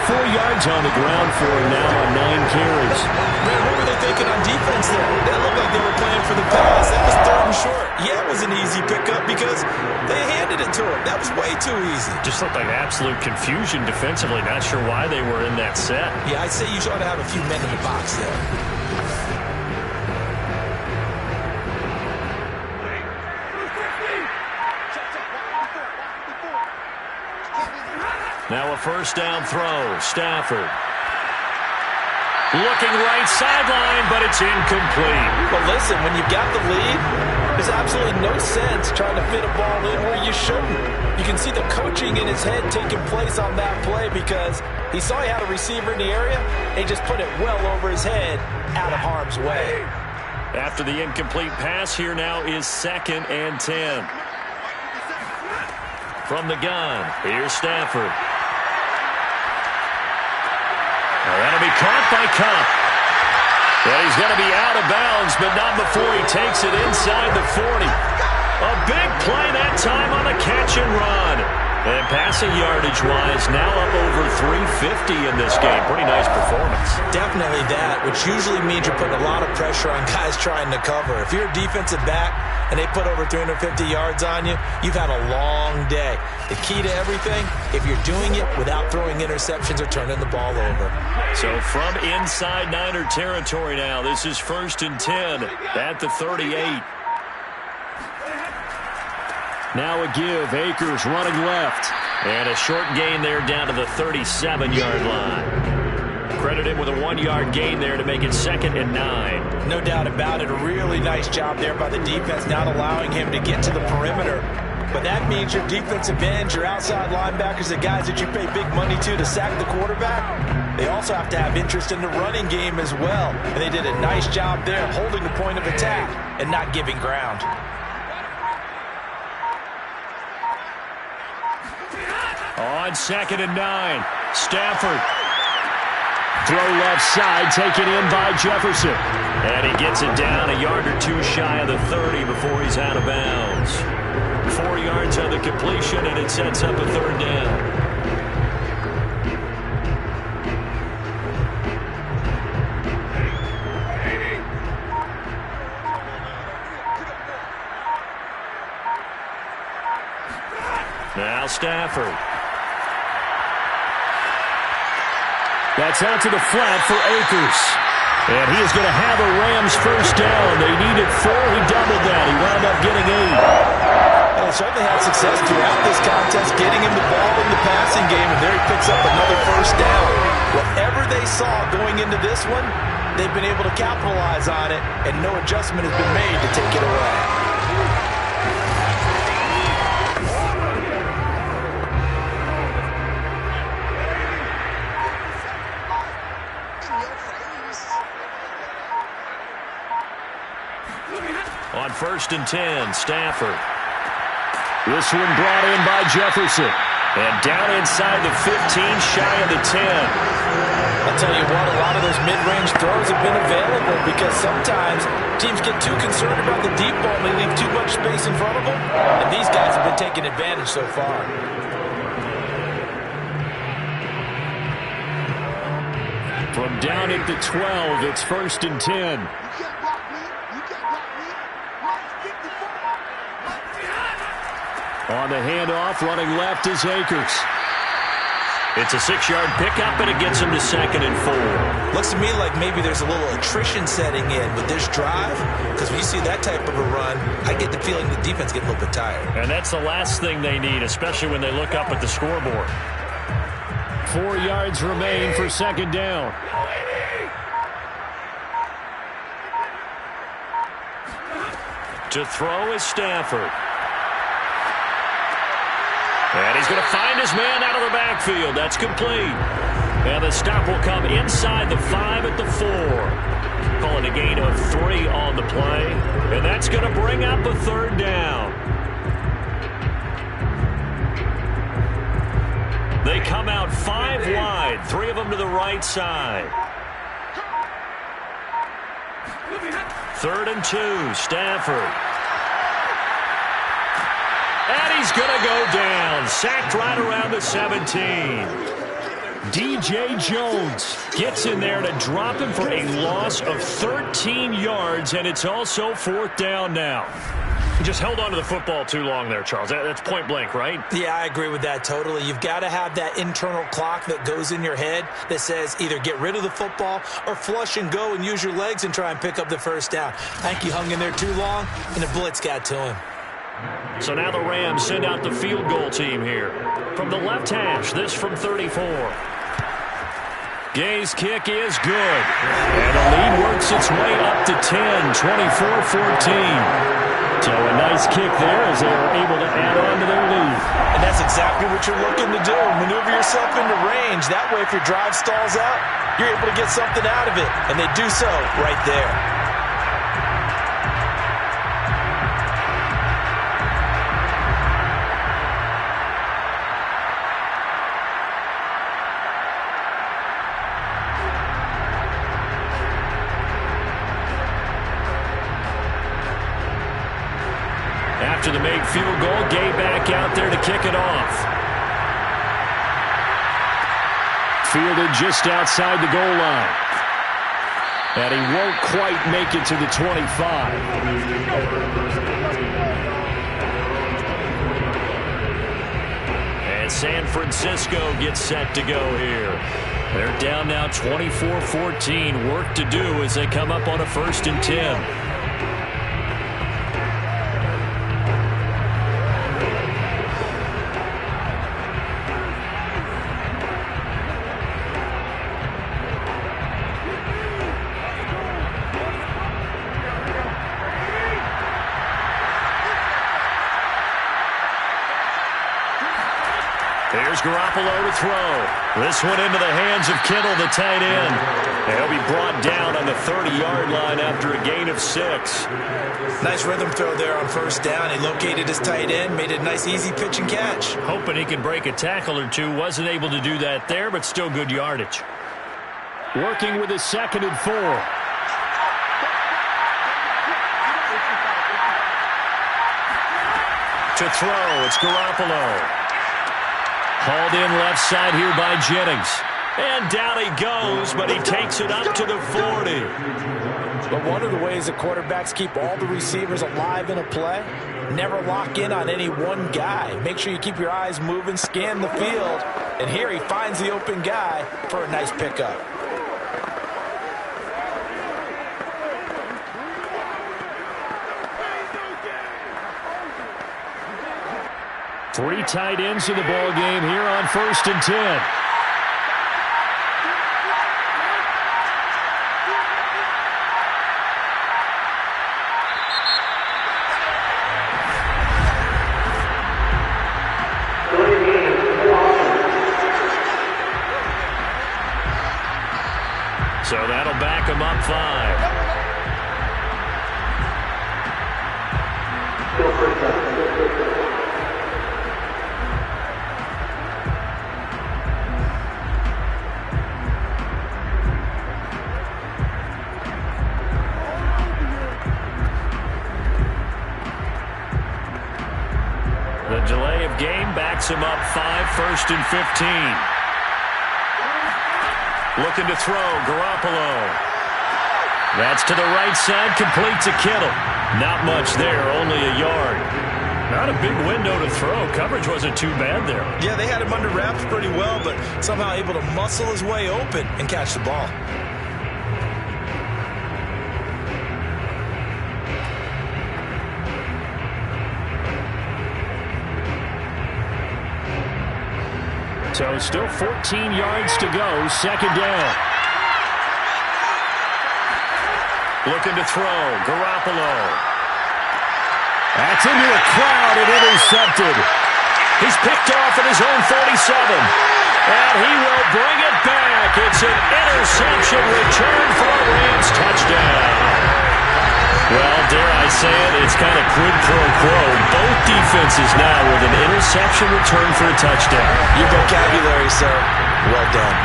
[SPEAKER 3] 44 yards on the ground for him now on 9 carries.
[SPEAKER 6] Man, what were they thinking on defense there? That looked like they were playing for the pass. That was 3rd and short. Yeah, it was an easy pickup because they handed it to him. That was way too easy.
[SPEAKER 3] Just looked like absolute confusion defensively. Not sure why they were in that set.
[SPEAKER 6] Yeah, I'd say you ought to have a few men in the box there.
[SPEAKER 3] Now a 1st down throw. Stafford. Looking right sideline, but it's incomplete.
[SPEAKER 4] But listen, when you've got the lead, there's absolutely no sense trying to fit a ball in where you shouldn't. You can see the coaching in his head taking place on that play because he saw he had a receiver in the area and he just put it well over his head out of harm's way.
[SPEAKER 3] After the incomplete pass, here now is 2nd and 10. From the gun, here's Stafford. That'll be caught by Cup. And he's going to be out of bounds, but not before he takes it inside the 40. A big play that time on the catch and run. And passing yardage-wise, now up over 350 in this game. Pretty nice performance.
[SPEAKER 6] Definitely that, which usually means you're putting a lot of pressure on guys trying to cover. If you're a defensive back and they put over 350 yards on you, you've had a long day. The key to everything, if you're doing it without throwing interceptions or turning the ball over.
[SPEAKER 3] So from inside Niner territory now, this is 1st and 10 at the 38. Now a give. Akers running left. And a short gain there down to the 37-yard line. Credit him with a 1-yard gain there to make it 2nd and 9.
[SPEAKER 6] No doubt about it. A really nice job there by the defense, not allowing him to get to the perimeter. But that means your defensive ends, your outside linebackers, the guys that you pay big money to sack the quarterback, they also have to have interest in the running game as well. And they did a nice job there holding the point of attack and not giving ground.
[SPEAKER 3] On 2nd and 9, Stafford. Throw left side, taken in by Jefferson. And he gets it down a yard or two shy of the 30 before he's out of bounds. 4 yards on the completion, and it sets up a 3rd down. Now Stafford. That's out to the flat for Akers. And he is going to have a Rams 1st down. They needed 4. He doubled that. He wound up getting 8.
[SPEAKER 6] Well, certainly had success throughout this contest, getting him the ball in the passing game, and there he picks up another 1st down. Whatever they saw going into this one, they've been able to capitalize on it, and no adjustment has been made to take it away.
[SPEAKER 3] On 1st and 10, Stafford. This one brought in by Jefferson. And down inside the 15, shy of the 10.
[SPEAKER 6] I'll tell you what, a lot of those mid-range throws have been available because sometimes teams get too concerned about the deep ball and they leave too much space in front of them. And these guys have been taking advantage so far.
[SPEAKER 3] From down at the 12, it's 1st and 10. On the handoff, running left is Akers. It's a 6-yard pickup, and it gets him to 2nd and 4.
[SPEAKER 6] Looks to me like maybe there's a little attrition setting in with this drive, because when you see that type of a run, I get the feeling the defense gets a little bit tired.
[SPEAKER 3] And that's the last thing they need, especially when they look up at the scoreboard. 4 yards remain for 2nd down. To throw is Stafford. And he's going to find his man out of the backfield. That's complete. And the stop will come inside the 5 at the 4. Calling a gain of 3 on the play. And that's going to bring up a 3rd down. They come out 5 wide. 3 of them to the right side. 3rd and 2, Stafford. And he's going to go down. Sacked right around the 17. DJ Jones gets in there to drop him for a loss of 13 yards, and it's also 4th down now. He just held on to the football too long there, Charles. That's point blank, right?
[SPEAKER 6] Yeah, I agree with that totally. You've got to have that internal clock that goes in your head that says either get rid of the football or flush and go and use your legs and try and pick up the 1st down. I think he hung in there too long, and the blitz got to him.
[SPEAKER 3] So now the Rams send out the field goal team here. From the left hash, this from 34. Gay's kick is good. And the lead works its way up to 10, 24-14. So a nice kick there as they are able to add on to their lead.
[SPEAKER 6] And that's exactly what you're looking to do. Maneuver yourself into range. That way, if your drive stalls out, you're able to get something out of it. And they do so right there.
[SPEAKER 3] After the made field goal, Gay back out there to kick it off. Fielded just outside the goal line. And he won't quite make it to the 25. And San Francisco gets set to go here. They're down now 24-14. Work to do as they come up on a 1st and 10. Here's Garoppolo to throw. This one into the hands of Kittle, the tight end. He'll be brought down on the 30-yard line after a gain of 6.
[SPEAKER 6] Nice rhythm throw there on 1st down. He located his tight end, made it a nice easy pitch and catch.
[SPEAKER 3] Hoping he could break a tackle or two. Wasn't able to do that there, but still good yardage. Working with his 2nd and 4. To throw, it's Garoppolo. Hauled in left side here by Jennings. And down he goes, but he takes it up to the 40.
[SPEAKER 4] But one of the ways that quarterbacks keep all the receivers alive in a play, never lock in on any one guy. Make sure you keep your eyes moving, scan the field. And here he finds the open guy for a nice pickup.
[SPEAKER 3] Three tight ends in the ball game here on 1st and 10. So that'll back him up 5. The delay of game backs him up 5, 1st and 15. Looking to throw, Garoppolo. That's to the right side, complete to Kittle. Not much there, only a yard. Not a big window to throw. Coverage wasn't too bad there.
[SPEAKER 6] Yeah, they had him under wraps pretty well, but somehow able to muscle his way open and catch the ball.
[SPEAKER 3] So still 14 yards to go, 2nd down. Looking to throw, Garoppolo. That's into a crowd and intercepted. He's picked off at his own 47. And he will bring it back. It's an interception return for a Rams touchdown. Well, dare I say it, it's kind of quid pro quo. Both defenses now with an interception return for a touchdown.
[SPEAKER 6] Your vocabulary, sir. Well done.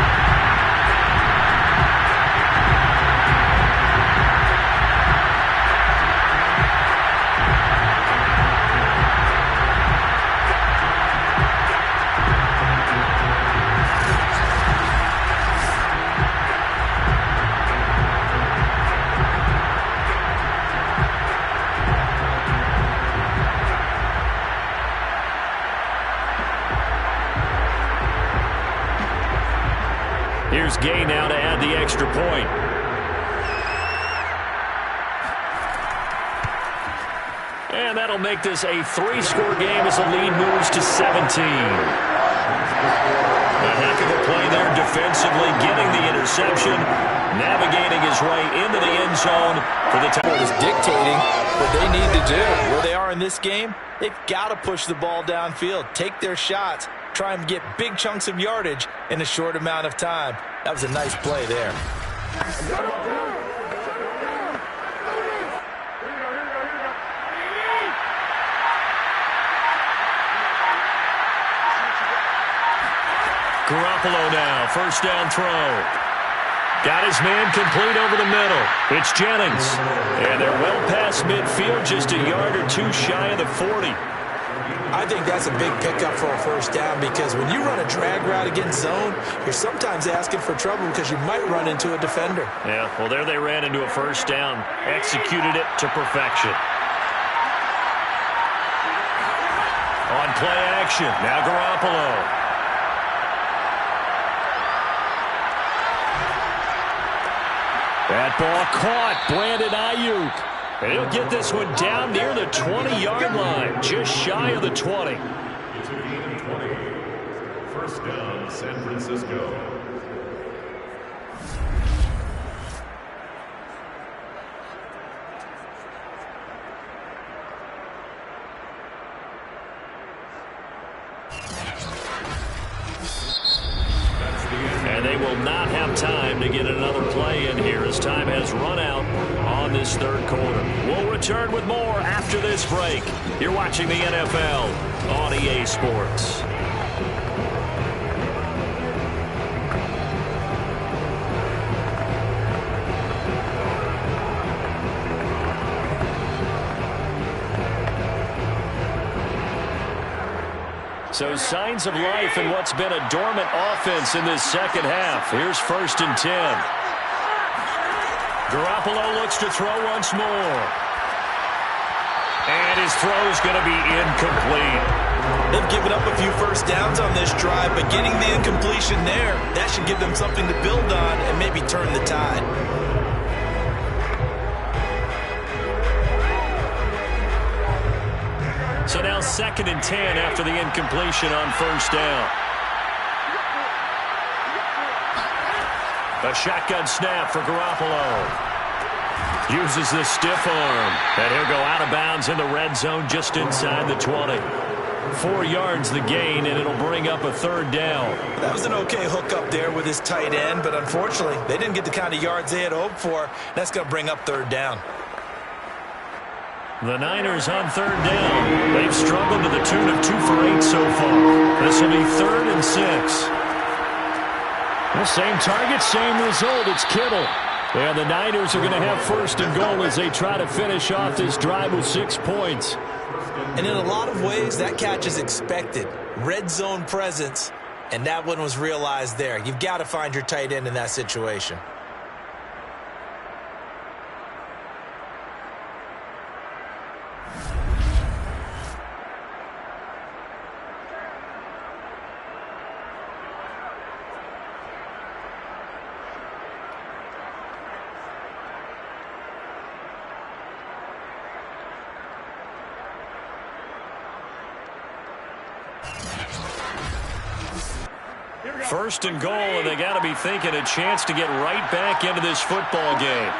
[SPEAKER 3] Here's Gay now to add the extra point. And that'll make this a 3-score game as the lead moves to 17. A heck of a play there defensively, getting the interception, navigating his way into the end zone for the time.
[SPEAKER 4] Is dictating what they need to do. Where they are in this game, they've got to push the ball downfield, take their shots, try and get big chunks of yardage in a short amount of time. That was a nice play there.
[SPEAKER 3] Garoppolo now, 1st down throw. Got his man complete over the middle. It's Jennings. And they're well past midfield, just a yard or two shy of the 40.
[SPEAKER 6] I think that's a big pickup for a first down because when you run a drag route against zone, you're sometimes asking for trouble because you might run into a defender.
[SPEAKER 3] Yeah, well, there they ran into a first down. Executed it to perfection. On play action, now Garoppolo. That ball caught. Brandon Ayuk. And he'll get this one down near the 20-yard line, just shy of the 20.
[SPEAKER 5] It's a gain of 20. First down, San Francisco.
[SPEAKER 3] And they will not have time to get another play in here as time has run out on this third quarter. We'll return with more after this break. You're watching the NFL on EA Sports. So signs of life in what's been a dormant offense in this second half. Here's 1st and 10. Garoppolo looks to throw once more. And his throw's going to be incomplete.
[SPEAKER 6] They've given up a few first downs on this drive, but getting the incompletion there, that should give them something to build on and maybe turn the tide.
[SPEAKER 3] So now 2nd and 10 after the incompletion on first down. A shotgun snap for Garoppolo. Uses the stiff arm. And he'll go out of bounds in the red zone just inside the 20. 4 yards the gain, and it'll bring up a 3rd down.
[SPEAKER 6] That was an okay hookup there with his tight end, but unfortunately, they didn't get the kind of yards they had hoped for. That's going to bring up 3rd down.
[SPEAKER 3] The Niners on 3rd down. They've struggled to the tune of 2 for 8 so far. This will be 3rd and 6. Well, same target, same result. It's Kittle. And the Niners are going to have 1st and goal as they try to finish off this drive with 6 points.
[SPEAKER 6] And in a lot of ways, that catch is expected. Red zone presence, and that one was realized there. You've got to find your tight end in that situation.
[SPEAKER 3] First and goal, and they got to be thinking a chance to get right back into this football game.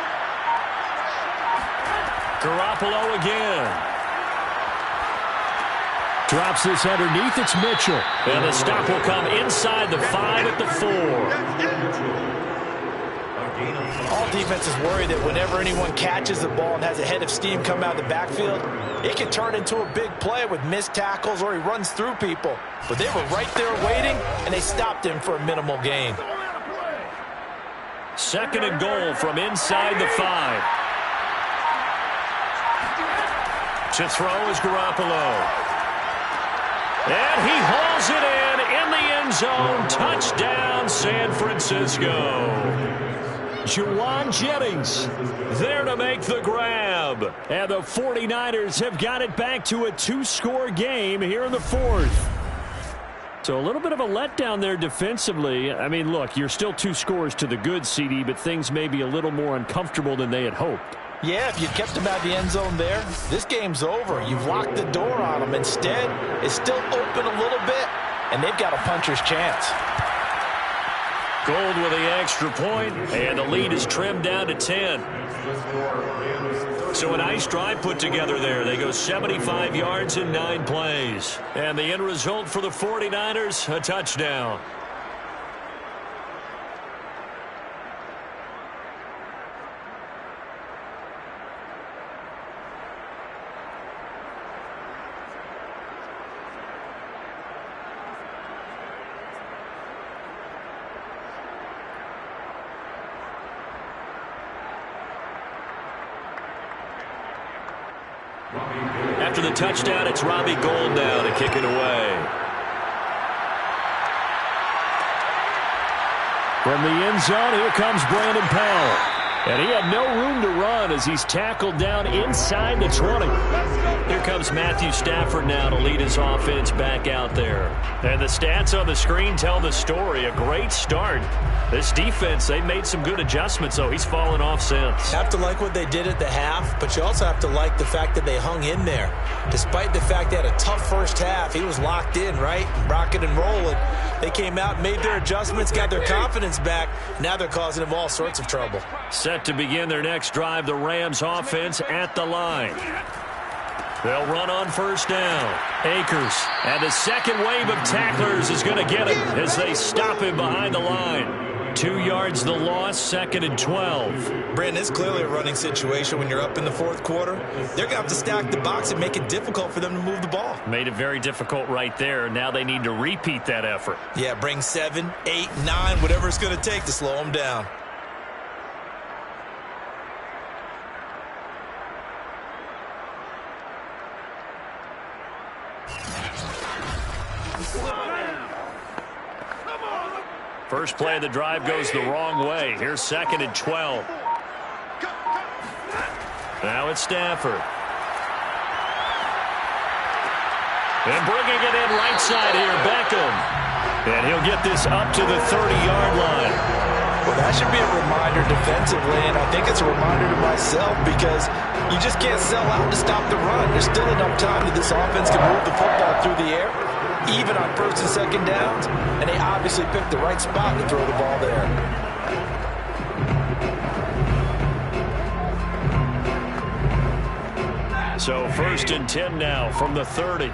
[SPEAKER 3] Garoppolo again. Drops this underneath. It's Mitchell. And the stop will come inside the 5 at the 4.
[SPEAKER 4] All defenses worry that whenever anyone catches the ball and has a head of steam come out of the backfield, it can turn into a big play with missed tackles or he runs through people. But they were right there waiting, and they stopped him for a minimal gain.
[SPEAKER 3] 2nd and goal from inside the 5. To throw is Garoppolo. And he hauls it in the end zone. Touchdown, San Francisco. Juwan Jennings there to make the grab. And the 49ers have got it back to a 2-score game here in the 4th. So a little bit of a letdown there defensively. I mean, look, you're still 2 scores to the good, CD, but things may be a little more uncomfortable than they had hoped.
[SPEAKER 4] Yeah, if you kept him out of the end zone there, this game's over. You've locked the door on him. Instead, it's still open a little bit, and they've got a puncher's chance.
[SPEAKER 3] Gold with the extra point, and the lead is trimmed down to 10. So a nice drive put together there. They go 75 yards in 9 plays. And the end result for the 49ers, a touchdown. After the touchdown, it's Robbie Gould now to kick it away. From the end zone, here comes Brandon Powell. And he had no room to run as he's tackled down inside the 20. Here comes Matthew Stafford now to lead his offense back out there. And the stats on the screen tell the story. A great start. This defense, they made some good adjustments, though. He's fallen off since.
[SPEAKER 6] You have to like what they did at the half, but you also have to like the fact that they hung in there. Despite the fact they had a tough first half, he was locked in, right? Rocking and rolling. They came out, made their adjustments, got their confidence back. Now they're causing him all sorts of trouble.
[SPEAKER 3] Set to begin their next drive, the Rams offense at the line. They'll run on first down. Akers. And the second wave of tacklers is going to get him as they stop him behind the line. 2 yards the loss, 2nd and 12.
[SPEAKER 6] Brandon, it's clearly a running situation when you're up in the fourth quarter. They're going to have to stack the box and make it difficult for them to move the ball.
[SPEAKER 3] Made it very difficult right there. Now they need to repeat that effort.
[SPEAKER 6] Yeah, bring 7, 8, 9, whatever it's going to take to slow them down.
[SPEAKER 3] First play of the drive goes the wrong way. Here's 2nd and 12. Now it's Stafford. And bringing it in right side here, Beckham. And he'll get this up to the 30-yard line.
[SPEAKER 6] Well, that should be a reminder defensively, and I think it's a reminder to myself because you just can't sell out to stop the run. There's still enough time that this offense can move the football through the air, even on first and second downs, and they obviously picked the right spot to throw the ball there.
[SPEAKER 3] So 1st and 10 now from the 30.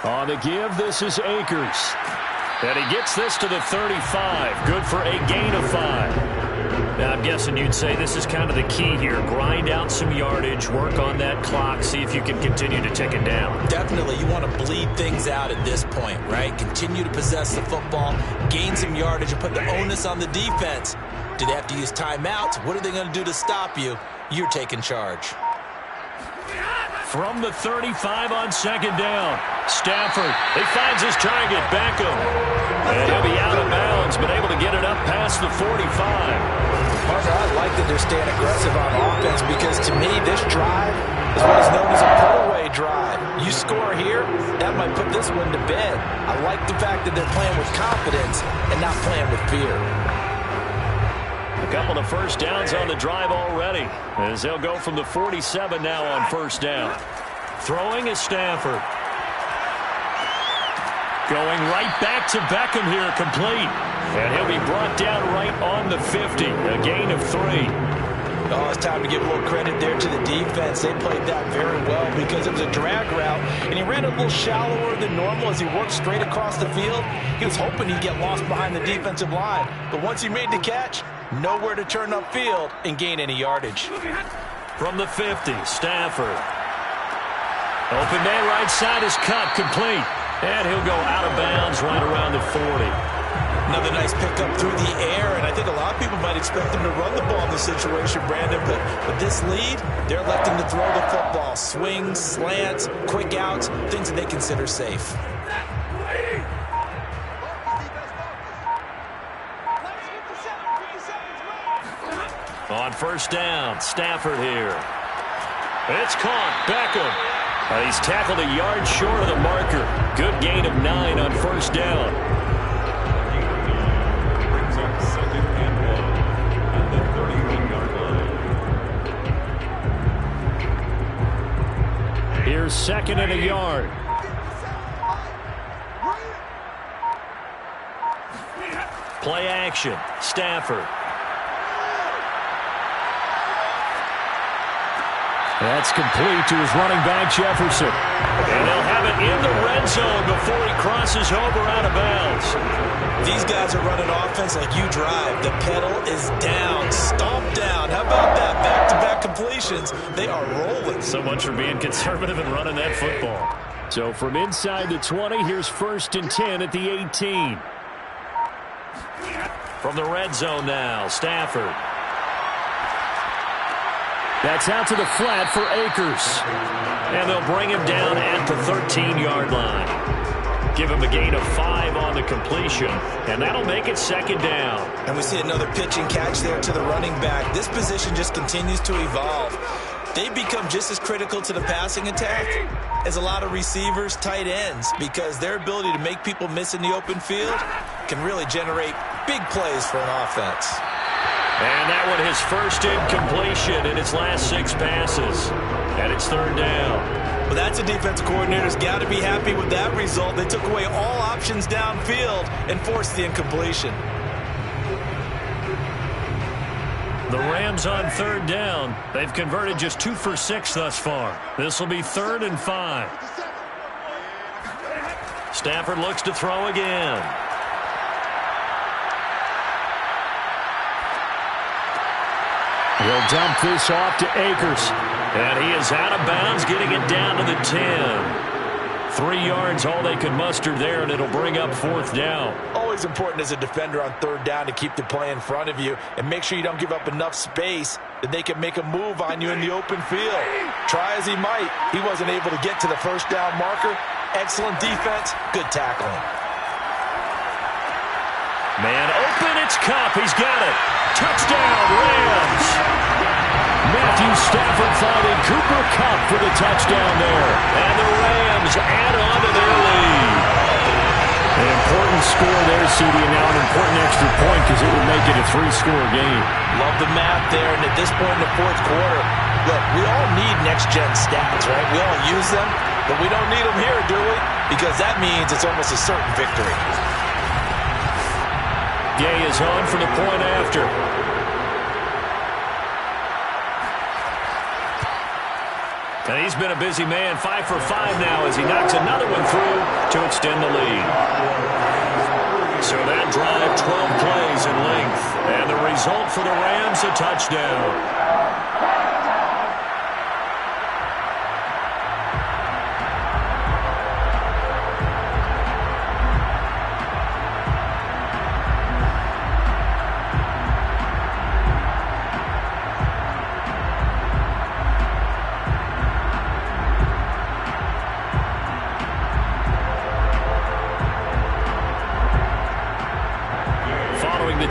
[SPEAKER 3] On the give, this is Akers. And he gets this to the 35. Good for a gain of 5. Now, I'm guessing you'd say this is kind of the key here. Grind out some yardage, work on that clock, see if you can continue to tick it down.
[SPEAKER 6] Definitely, you want to bleed things out at this point, right? Continue to possess the football, gain some yardage, and put the onus on the defense. Do they have to use timeouts? What are they going to do to stop you? You're taking charge.
[SPEAKER 3] From the 35 on 2nd down, Stafford, he finds his target, Beckham. And he'll be out of bounds, but able to get it up past the 45.
[SPEAKER 6] Partner, I like that they're staying aggressive on offense because to me, this drive is what is known as a put-away drive. You score here, that might put this one to bed. I like the fact that they're playing with confidence and not playing with fear.
[SPEAKER 3] A couple of first downs on the drive already as they'll go from the 47 now on first down. Throwing is Stafford. Going right back to Beckham here, complete. And he'll be brought down right on the 50, a gain of 3.
[SPEAKER 6] Oh, it's time to give a little credit there to the defense. They played that very well because it was a drag route, and he ran a little shallower than normal as he worked straight across the field. He was hoping he'd get lost behind the defensive line, but once he made the catch, nowhere to turn upfield and gain any yardage.
[SPEAKER 3] From the 50, Stafford. Open man right side is cut, complete. And he'll go out of bounds right around the 40.
[SPEAKER 6] Another nice pickup through the air, and I think a lot of people might expect him to run the ball in this situation, Brandon, but with this lead, they're electing to throw the football. Swings, slants, quick outs, things that they consider safe.
[SPEAKER 3] On first down, Stafford here. It's caught, Beckham. He's tackled a yard short of the marker. Good gain of 9 on first down.
[SPEAKER 5] Brings up 2nd and 1 at the 31-yard line.
[SPEAKER 3] Here's 2nd and a yard. Play action, Stafford. That's complete to his running back, Jefferson. And they'll have it in the red zone before he crosses over out of bounds.
[SPEAKER 6] These guys are running offense like you drive. The pedal is down, stomp down. How about that? Back-to-back completions. They are rolling.
[SPEAKER 3] So much for being conservative and running that football. So from inside the 20, here's 1st and 10 at the 18. From the red zone now, Stafford. That's out to the flat for Akers. And they'll bring him down at the 13-yard line. Give him a gain of 5 on the completion, and that'll make it second down.
[SPEAKER 6] And we see another pitch and catch there to the running back. This position just continues to evolve. They've become just as critical to the passing attack as a lot of receivers, tight ends, because their ability to make people miss in the open field can really generate big plays for an offense.
[SPEAKER 3] And that one his first incompletion in his last 6 passes. And it's third down.
[SPEAKER 6] Well, that's a defensive coordinator's got to be happy with that result. They took away all options downfield and forced the incompletion.
[SPEAKER 3] The Rams on third down. They've converted just 2 for 6 thus far. This will be 3rd and 5. Stafford looks to throw again. He'll dump this off to Akers. And he is out of bounds, getting it down to the 10. 3 yards, all they can muster there, and it'll bring up 4th down.
[SPEAKER 6] Always important as a defender on 3rd down to keep the play in front of you and make sure you don't give up enough space that they can make a move on you in the open field. Try as he might, he wasn't able to get to the 1st down marker. Excellent defense, good tackling.
[SPEAKER 3] Man open, it's Kupp. He's got it. Touchdown, Rams. Matthew Stafford finding Cooper Kupp for the touchdown there. And the Rams add on to their lead. An important score there, CD, and now an important extra point because it would make it a 3-score game.
[SPEAKER 6] Love the math there, and at this point in the 4th quarter, look, we all need next-gen stats, right? We all use them, but we don't need them here, do we? Because that means it's almost a certain victory.
[SPEAKER 3] Gay is on for the point after. And he's been a busy man, 5 for 5 now as he knocks another one through to extend the lead. So that drive, 12 plays in length. And the result for the Rams, a touchdown.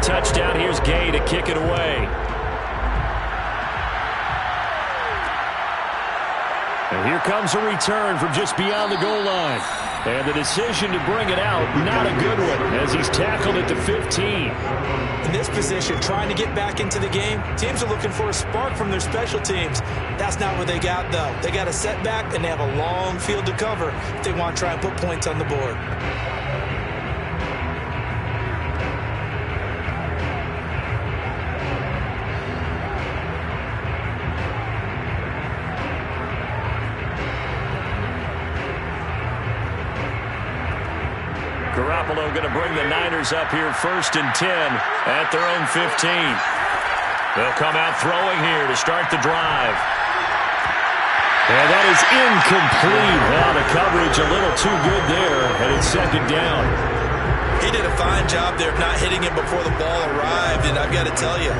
[SPEAKER 3] Touchdown, here's Gay to kick it away. And here comes a return from just beyond the goal line. And the decision to bring it out, not a good one, as he's tackled at the 15.
[SPEAKER 6] In this position, trying to get back into the game, teams are looking for a spark from their special teams. That's not what they got, though. They got a setback, and they have a long field to cover if they want to try and put points on the board.
[SPEAKER 3] Garoppolo going to bring the Niners up here 1st and 10 at their own 15. They'll come out throwing here to start the drive. And that is incomplete. Well, the coverage a little too good there, and it's 2nd down.
[SPEAKER 6] He did a fine job there of not hitting him before the ball arrived, and I've got to tell you,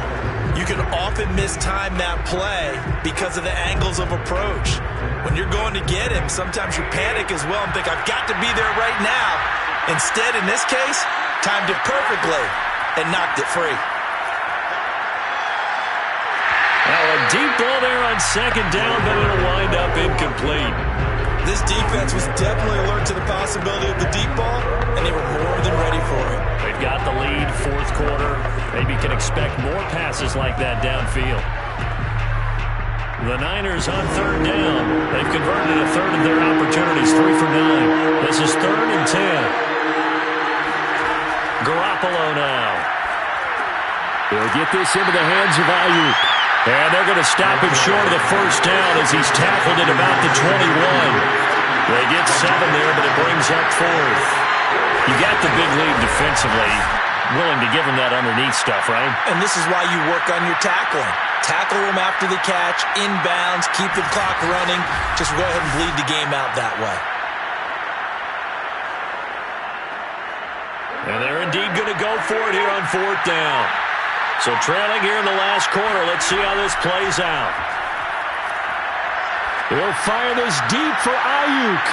[SPEAKER 6] you can often mistime that play because of the angles of approach. When you're going to get him, sometimes you panic as well and think, I've got to be there right now. Instead, in this case, timed it perfectly and knocked it free.
[SPEAKER 3] Now a deep ball there on 2nd down, but it'll wind up incomplete.
[SPEAKER 6] This defense was definitely alert to the possibility of the deep ball, and they were more than ready for it.
[SPEAKER 3] They've got the lead, 4th quarter. Maybe can expect more passes like that downfield. The Niners on 3rd down. They've converted a 3rd of their opportunities, 3 for 9. This is 3rd and 10. Garoppolo now. He'll get this into the hands of Ayuk. And they're going to stop him short of the 1st down as he's tackled at about the 21. They get 7 there, but it brings up 4th. You got the big lead defensively. Willing to give him that underneath stuff, right?
[SPEAKER 6] And this is why you work on your tackling. Tackle him after the catch, inbounds, keep the clock running. Just go ahead and bleed the game out that way.
[SPEAKER 3] And they're indeed going to go for it here on 4th down. So trailing here in the last quarter, let's see how this plays out. He'll fire this deep for Ayuk.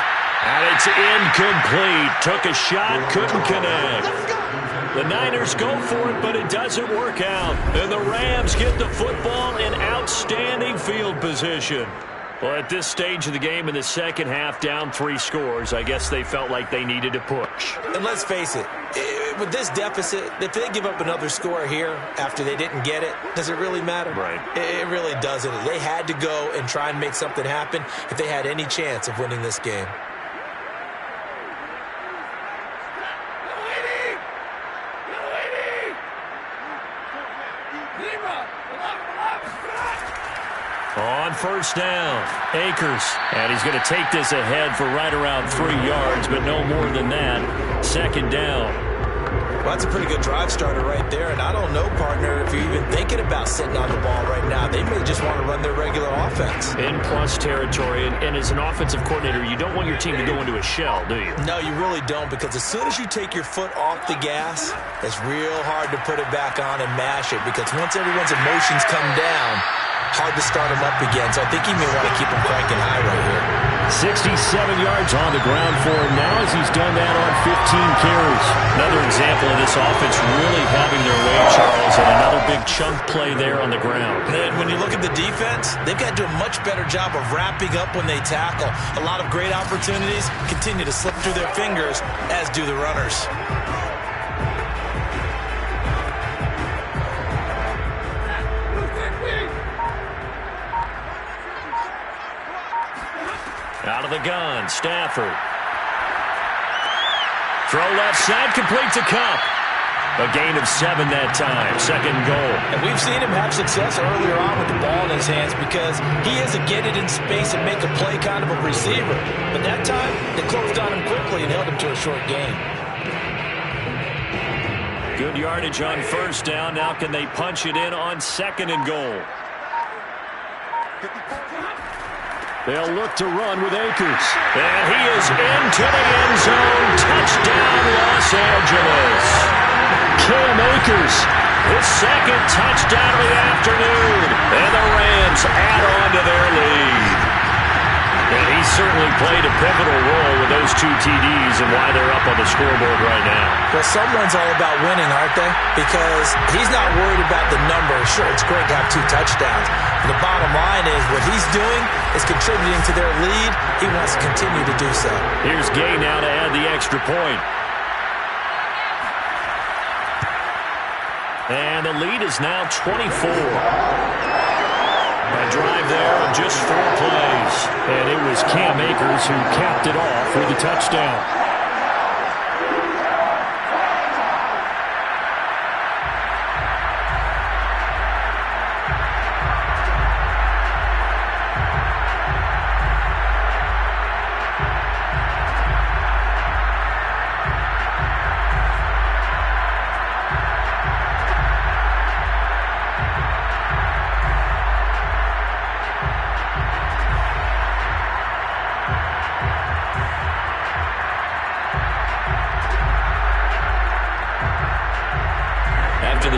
[SPEAKER 3] And it's incomplete. Took a shot, couldn't connect. The Niners go for it, but it doesn't work out. And the Rams get the football in outstanding field position. Well, at this stage of the game in the second half, down 3 scores, I guess they felt like they needed to push.
[SPEAKER 6] And let's face it, with this deficit, if they give up another score here after they didn't get it, does it really matter?
[SPEAKER 3] Right.
[SPEAKER 6] It really doesn't. They had to go and try and make something happen if they had any chance of winning this game.
[SPEAKER 3] On first down, Akers. And he's going to take this ahead for right around 3 yards, but no more than that. Second down.
[SPEAKER 6] Well, that's a pretty good drive starter right there. And I don't know, partner, if you're even thinking about sitting on the ball right now. They may just want to run their regular offense.
[SPEAKER 3] In plus territory. And as an offensive coordinator, you don't want your team to go into a shell, do you?
[SPEAKER 6] No, you really don't, because as soon as you take your foot off the gas, it's real hard to put it back on and mash it, because once everyone's emotions come down, hard to start them up again. So I think he may want to keep them cranking high right here.
[SPEAKER 3] 67 yards on the ground for him now as he's done that on 15 carries. Another example of this offense really having their way, Charles, and another big chunk play there on the ground.
[SPEAKER 6] And when you look at the defense, they've got to do a much better job of wrapping up when they tackle. A lot of great opportunities continue to slip through their fingers, as do the runners.
[SPEAKER 3] Out of the gun, Stafford. Throw left side, complete to Cup. A gain of 7 that time, second goal.
[SPEAKER 6] And we've seen him have success earlier on with the ball in his hands, because he is a get it in space and make a play kind of a receiver. But that time, they closed on him quickly and held him to a short gain.
[SPEAKER 3] Good yardage on first down. Now can they punch it in on second and goal? They'll look to run with Akers. And he is into the end zone. Touchdown, Los Angeles. Cam Akers, his second touchdown of the afternoon. And the Rams add on to their lead. And he certainly played a pivotal role with those 2 TDs and why they're up on the scoreboard right now.
[SPEAKER 6] Well, someone's all about winning, aren't they? Because he's not worried about the numbers. Sure, it's great to have 2 touchdowns. But the bottom line is what he's doing is contributing to their lead. He wants to continue to do so.
[SPEAKER 3] Here's Gay now to add the extra point. And the lead is now 24. A drive there of just 4 plays. And it was Cam Akers who capped it off with a touchdown.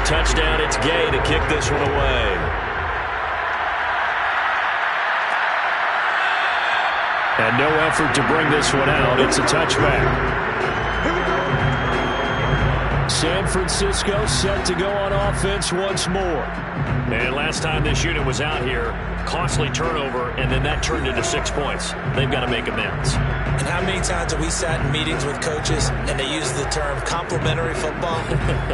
[SPEAKER 3] Touchdown, it's Gay to kick this one away. And no effort to bring this one out. It's a touchback. San Francisco set to go on offense once more. And last time this unit was out here, costly turnover, and then that turned into 6 points. They've got to make amends.
[SPEAKER 6] And how many times have we sat in meetings with coaches and they use the term complementary football?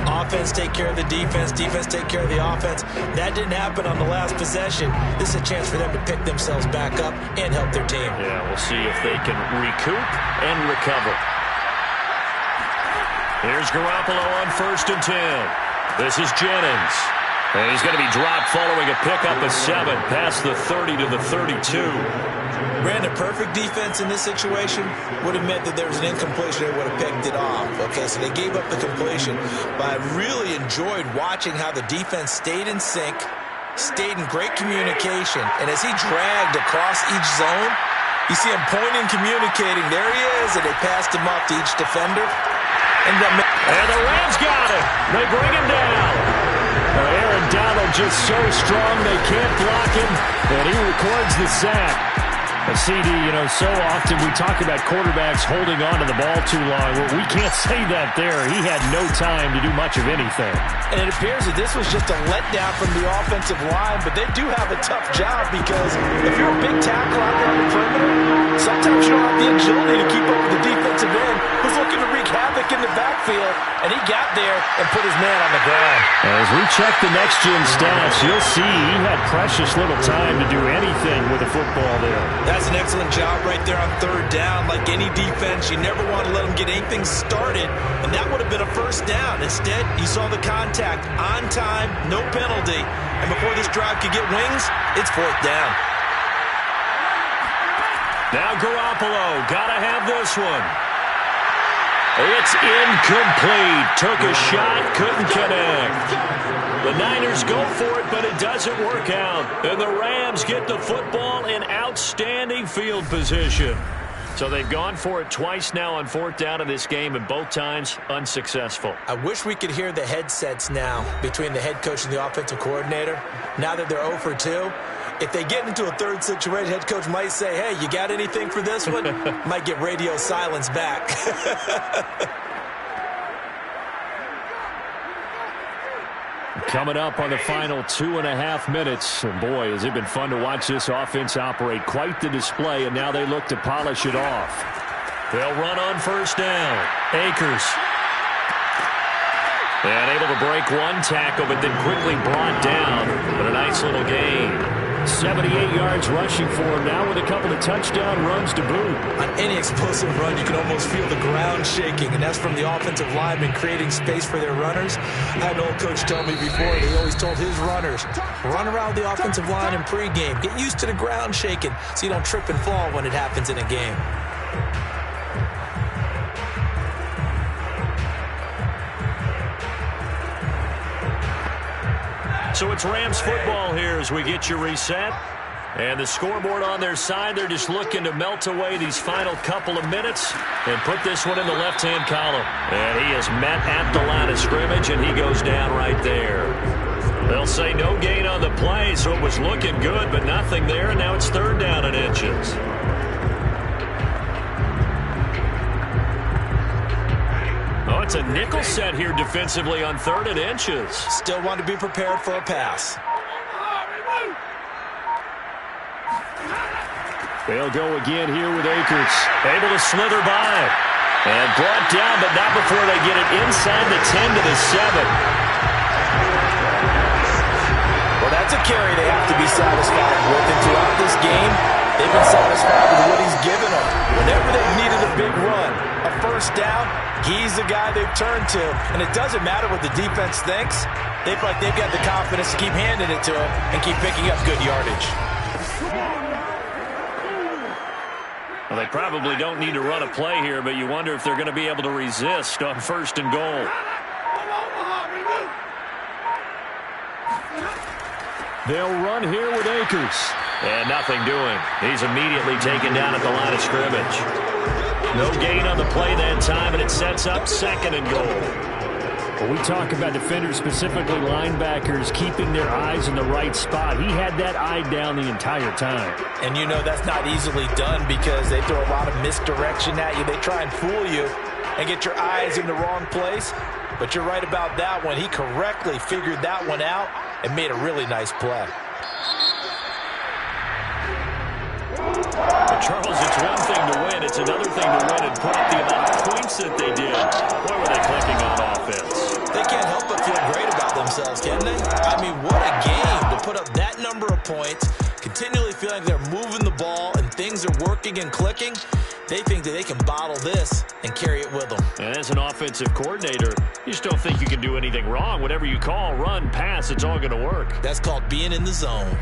[SPEAKER 6] Offense take care of the defense, defense take care of the offense. That didn't happen on the last possession. This is a chance for them to pick themselves back up and help their team.
[SPEAKER 3] Yeah, we'll see if they can recoup and recover. Here's Garoppolo on 1st and 10. This is Jennings. And he's going to be dropped following a pickup of 7 past the 30 to the 32.
[SPEAKER 6] Brandon, perfect defense in this situation would have meant that there was an incompletion. They would have picked it off. Okay, so they gave up the completion. But I really enjoyed watching how the defense stayed in sync, stayed in great communication. And as he dragged across each zone, you see him pointing, communicating. There he is, and they passed him off to each defender. And
[SPEAKER 3] the Rams got him. They bring him down. Aaron Donald just so strong they can't block him, and he records the sack. CD, so often we talk about quarterbacks holding on to the ball too long. Well, we can't say that there. He had no time to do much of anything.
[SPEAKER 4] And it appears that this was just a letdown from the offensive line, but they do have a tough job because if you're a big tackle out there on the perimeter, sometimes you don't have the agility to keep up with the defensive end who's looking to wreak havoc in the backfield, and he got there and put his man on the ground.
[SPEAKER 3] As we check the next-gen stats, you'll see he had precious little time to do anything with the football there.
[SPEAKER 6] That's an excellent job right there on third down. Like any defense, you never want to let them get anything started, and that would have been a first down. Instead, you saw the contact on time, no penalty, and before this drive could get wings, it's fourth down.
[SPEAKER 3] Now Garoppolo, gotta have this one. It's incomplete. Took a shot, couldn't connect. The Niners go for it, but it doesn't work out. And the Rams get the football in outstanding field position. So they've gone for it twice now on fourth down in this game, and both times unsuccessful.
[SPEAKER 6] I wish we could hear the headsets now between the head coach and the offensive coordinator. Now that they're 0 for 2, if they get into a third situation, head coach might say, hey, you got anything for this one? Might get radio silence back.
[SPEAKER 3] Coming up on the final 2.5 minutes. And boy, has it been fun to watch this offense operate. Quite the display, and now they look to polish it off. They'll run on first down. Akers. And able to break one tackle, but then quickly brought down. But a nice little gain. 78 yards rushing for him now with a couple of touchdown runs to boot.
[SPEAKER 6] On any explosive run, you can almost feel the ground shaking, and that's from the offensive linemen creating space for their runners. I had an old coach tell me before, he always told his runners, run around the offensive line in pregame. Get used to the ground shaking so you don't trip and fall when it happens in a game.
[SPEAKER 3] So it's Rams football here as we get you reset. And the scoreboard on their side, they're just looking to melt away these final couple of minutes and put this one in the left-hand column. And he is met at the line of scrimmage, and he goes down right there. They'll say no gain on the play, so it was looking good, but nothing there, and now it's third down and inches. Oh, it's a nickel set here defensively on third and inches.
[SPEAKER 6] Still want to be prepared for a pass.
[SPEAKER 3] They'll go again here with Akers. Able to slither by. And brought down, but not before they get it inside the 10 to the 7.
[SPEAKER 4] Well, that's a carry they have to be satisfied with. And throughout this game, they've been satisfied with what he's given them. Whenever they've needed a big run, a first down, he's the guy they've turned to. And it doesn't matter what the defense thinks. They feel like they've got the confidence to keep handing it to him and keep picking up good yardage.
[SPEAKER 3] Well, they probably don't need to run a play here, but you wonder if they're going to be able to resist on first and goal. They'll run here with Akers. And nothing doing. He's immediately taken down at the line of scrimmage. No gain on the play that time, and it sets up second and goal. When we talk about defenders, specifically linebackers, keeping their eyes in the right spot, he had that eye down the entire time.
[SPEAKER 4] And you know that's not easily done because they throw a lot of misdirection at you. They try and fool you and get your eyes in the wrong place. But you're right about that one. He correctly figured that one out and made a really nice play.
[SPEAKER 3] But Charles, it's one thing to win. It's another thing to win and put up the amount of points that they did. Boy, were they clicking on offense.
[SPEAKER 6] They can't help but feel great about themselves, can they? I mean, what a game to put up that number of points, continually feeling they're moving the ball and things are working and clicking. They think that they can bottle this and carry it with them.
[SPEAKER 3] And as an offensive coordinator, you just don't think you can do anything wrong. Whatever you call, run, pass, it's all going to work.
[SPEAKER 6] That's called being in the zone.